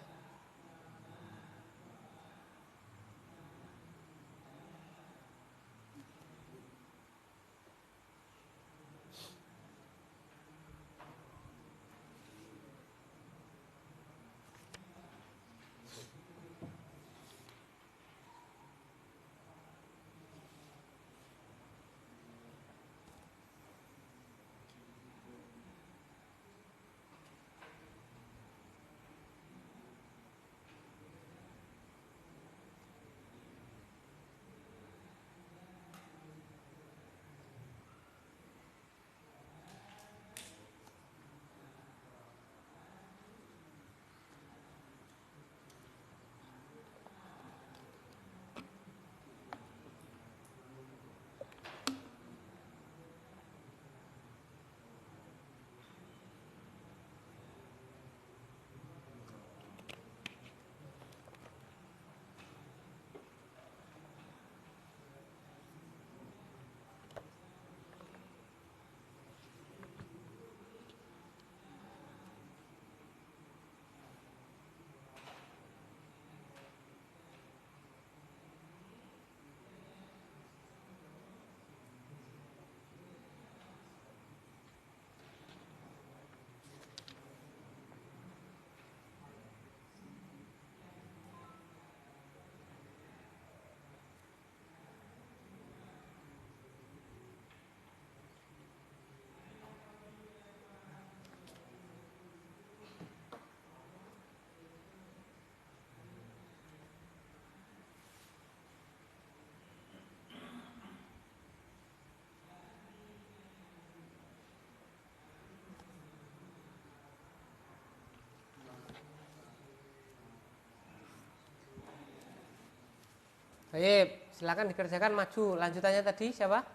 Baik, silakan dikerjakan maju. Lanjutannya tadi siapa?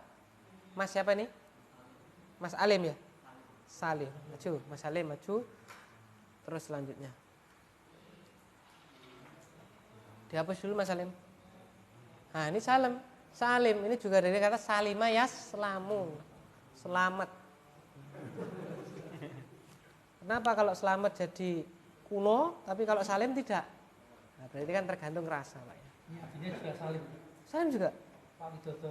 Mas siapa ini? Mas Alim ya? Salim. Maju, Mas Salim maju. Terus selanjutnya. Dihapus dulu Mas Salim. Nah, ini Salim. Salim ini juga dari kata salima yaslamu. Selamat. Kenapa kalau selamat jadi kuno, tapi kalau salim tidak? Nah, berarti kan tergantung rasa, Pak ya. Ini artinya juga salim. Salim juga? Pak Widodo.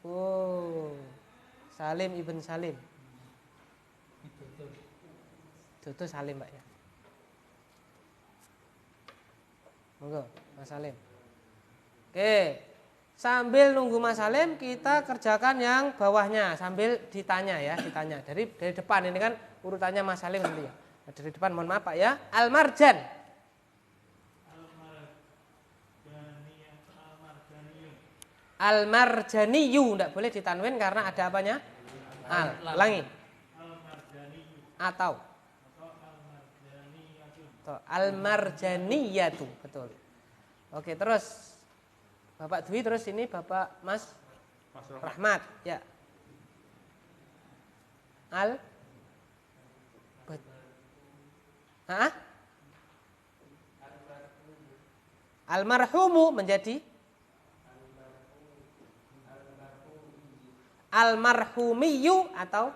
Oh. Salim ibn Salim. Widodo. Widodo Salim, Pak ya. Monggo, Mas Salim. Oke. Sambil nunggu Mas Salim, kita kerjakan yang bawahnya sambil ditanya ya, ditanya. Dari depan ini kan urutannya Mas Salim nanti ya. Nah, dari depan mohon maaf Pak ya. Al-marjan. Al-marjaniyu, enggak boleh ditanwin karena ada apanya? Al. Ulangi. Atau al-marjaniyatu, betul. Oke, terus Bapak Dwi, terus ini Bapak Mas Rahmat, ya. Almarhumu menjadi almarhumiyu atau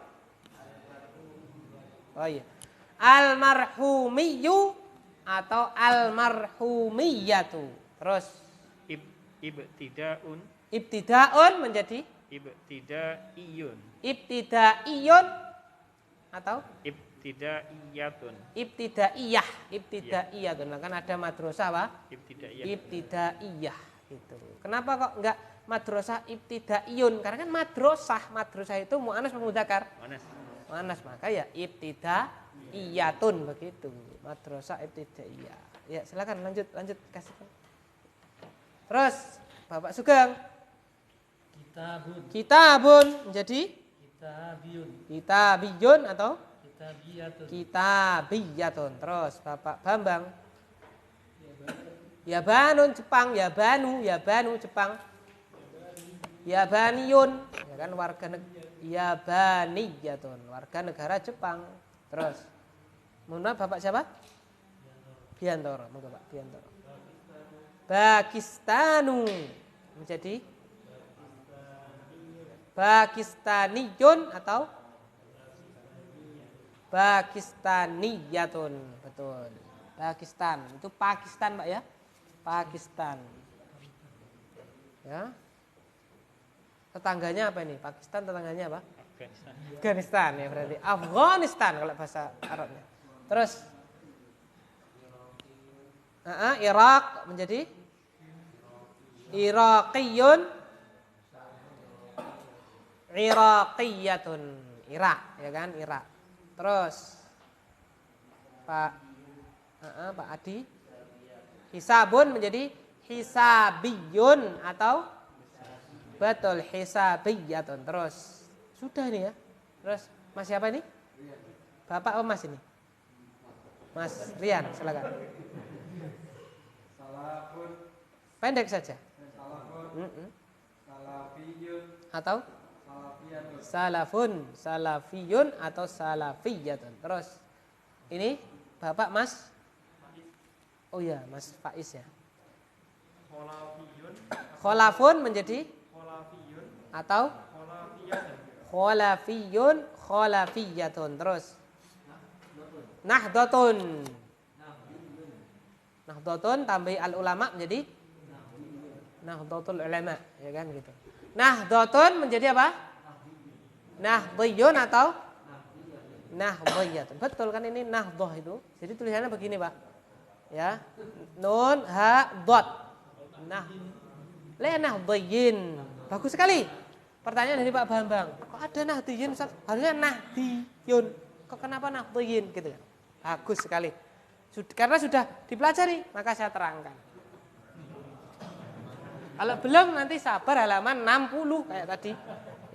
almarhumiyu atau almarhumiyatu. Terus ibtidaun menjadi ibtidaiyun ibtidaiyun atau ibtidaiyatun. Nah, kan ada madrasah apa? Ibtidaiyah gitu. Kenapa kok enggak madrasah ibtidaiyun? Karena kan madrasah itu muannas mudzakkar. Muannas, maka ya ibtidaiyatun begitu. Madrasah ibtidaiyah. Ya, silakan lanjut kasih. Terus Bapak Sugeng. Kitabun menjadi kitabiyun atau kitabiyatun. Terus Bapak Bambang. Yabanun Jepang, Yabanu Jepang. Yabaniyun, ya kan Yabaniyatun, warga negara Jepang. Terus mohon maaf Bapak siapa? Biantoro, moga Pak Biantoro. Pakistanu menjadi Pakistaniyun atau Pakistaniyatun, betul. Pakistan, itu Pakistan Pak ya. Pakistan. Ya. Tetangganya apa ini? Pakistan tetangganya apa? Afghanistan ya berarti. Afghanistan kalau bahasa Arabnya. Terus Irak menjadi Iraqiyatun, Irak ya kan, Irak. Terus Pak Adi, hisabun menjadi hisabiyun atau betul hisabiyatun. Terus sudah ini ya. Terus Mas siapa ini? Bapak apa Mas ini? Mas Rian, silakan. Pendek saja. Atau salafiyun atau salafiyatun. Terus ini Bapak Mas. Oh ya, Mas Faiz ya. Kholafun menjadi atau kholafiyatun. Terus nahdotun tambah al ulama menjadi nahdlatul ulama ya kan gitu. Nahdlatun menjadi apa? Nahdhiyun atau nahdhiyatun. Betul kan ini nahdhah itu. Jadi tulisannya begini, Pak. Ya. Nun ha dhat. Nah. La nahdhiyin. Bagus sekali. Pertanyaan dari Pak Bambang. Kok ada nahdhiyin, Ustaz? Harusnya nahdhiyun. Kok kenapa nahdhiyin gitu kan? Bagus sekali. Karena sudah dipelajari, maka saya terangkan. Kalau belum nanti sabar halaman 60 kayak tadi.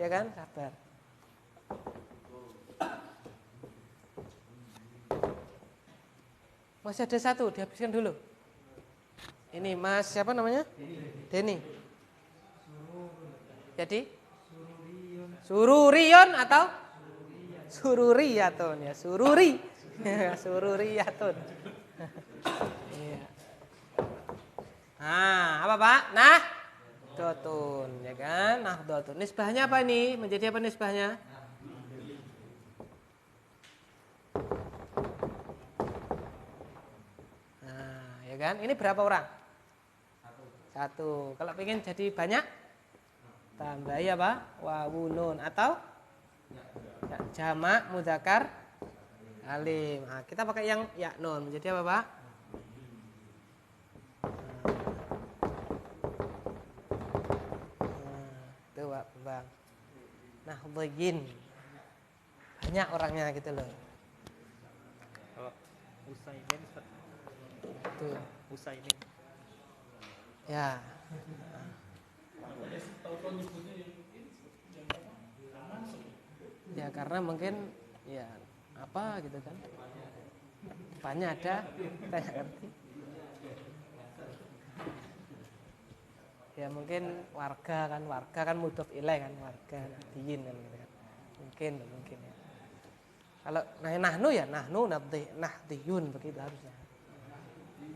Ya kan? Sabar. Masih ada satu, dihabiskan dulu. Ini Mas siapa namanya? Denny. Jadi sururion atau sururiyatun ya, sururi. Sururiyatun. Iya. Nah, apa Pak? Nah, dotun, ya kan? Nah, dotun. Nisbahnya apa ini? Menjadi apa nisbahnya? Nah, ya kan? Ini berapa orang? Satu. Kalau pengen jadi banyak, tambah ya Pak? Wawunun atau ya, jamak mudzakkar alim. Nah, kita pakai yang ya nun. Menjadi apa Pak? Itu Pak Bang. Nah, begin. Banyak orangnya gitu loh. Kalau Usaimin, Itu. Usaimin. Ya. Ya karena mungkin ya apa gitu kan. Banyak ada, kita nggak ngerti. Ya mungkin warga kan mudhof ilaih kan, warga nahdiyin kan gitu kan. Mungkin ya. Kalau nahnu ya nahnu nahdiyun begitu harusnya.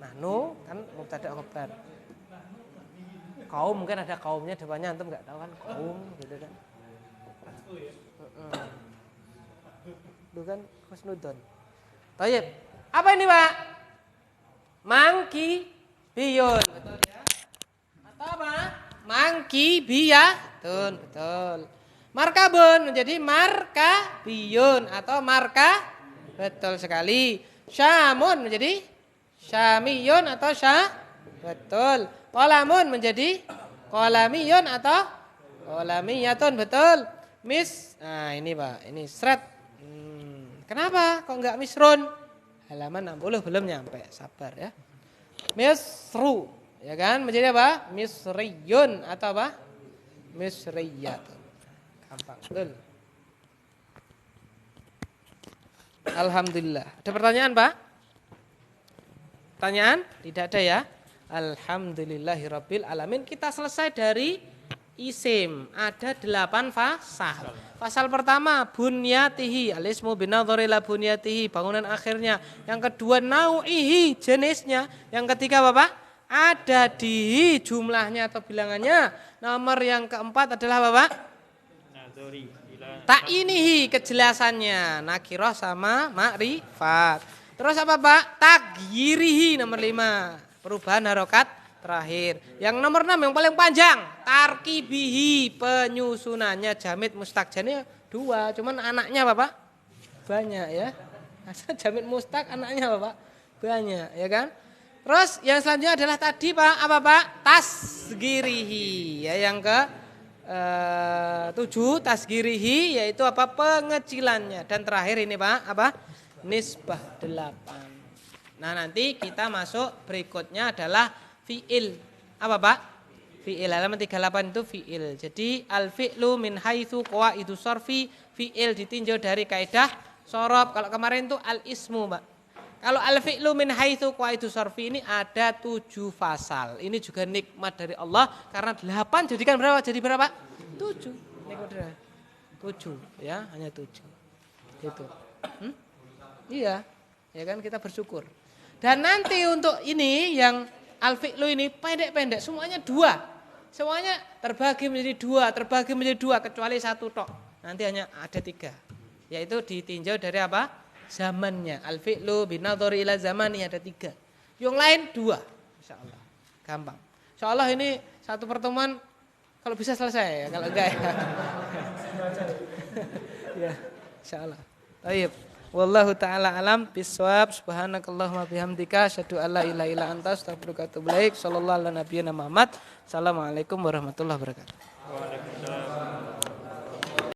Nahnu kan mubtada khabar. Kaum mungkin ada kaumnya depannya, antum nggak tahu kan kaum gitu kan. Itu kan husnudon. Tayyib. Apa ini Pak? Mangki biyun. Betul ya? Atau apa? Mangki biyatun. Betul. Markabun menjadi marka biyun atau marka. Betul sekali. Syamun menjadi syamiyun atau syah. Betul. Qalamun menjadi qalamiyun atau qalamiyatun. Betul. Nah ini Pak, ini seret. Kenapa kok enggak misrun? Halaman 60 belum nyampe, sabar ya. Misru, ya kan? Menjadi apa? Misriyun atau apa? Misriyatun. Gampang, betul. Alhamdulillah. Ada pertanyaan Pak? Pertanyaan? Tidak ada ya? Alhamdulillahirabbil alamin. Kita selesai dari isim. Ada 8 fasal. Fasal pertama bunyatihi, alismu binadhari ila bunyatihi, bangunan akhirnya. Yang kedua nau'ihi, jenisnya. Yang ketiga Bapak, ada di jumlahnya atau bilangannya. Nomor yang keempat adalah Bapak ta'inihi, kejelasannya. Nakirah sama makrifat. Terus apa Pak? Tagyirihi, nomor 5. Perubahan harokat terakhir. Yang nomor 6 yang paling panjang, tarkibihi, penyusunannya. Jamid mustakjannya 2, cuman anaknya Bapak banyak ya. Jamid mustak anaknya Bapak banyak ya kan. Terus yang selanjutnya adalah tadi Pak, apa Pak? Tasgirihi ya, yang ke 7 tasgirihi, yaitu apa? Pengecilannya. Dan terakhir ini Pak, apa? Nisbah 8. Nah nanti kita masuk berikutnya adalah fi'il. Apa Pak? Fi'il, halaman 38 itu fi'il. Jadi al-fi'lu min haitsu qawaidu sarfi, fi'il ditinjau dari kaidah sorob. Kalau kemarin itu al-ismu Pak. Kalau al-fi'lu min haitsu qawaidu sarfi ini ada 7 fasal. Ini juga nikmat dari Allah, karena 8 jadikan berapa? Jadi berapa? 7. Nikmat dari 7 ya, hanya 7. Gitu. Iya. Ya kan, kita bersyukur. Dan nanti untuk ini yang al-fi'lu ini pendek-pendek, semuanya 2. Semuanya terbagi menjadi 2, kecuali 1 tok. Nanti hanya ada 3. Yaitu ditinjau dari apa? Zamannya. Al-fi'lu binadhari ila zamani, ada 3. Yang lain 2. Insyaallah. Gampang. Insyaallah ini satu pertemuan kalau bisa selesai ya, kalau enggak ya. Ya, insyaallah. Baik. Wallahu ta'ala alam bisawab. Subhanakallahumma bihamdika asyhadu an la ilaha illa anta astaghfiruka wa atubu ilaik. Sallallahu ala nabiyyina Muhammad. Assalamualaikum warahmatullahi wabarakatuh. Waalaikumsalam.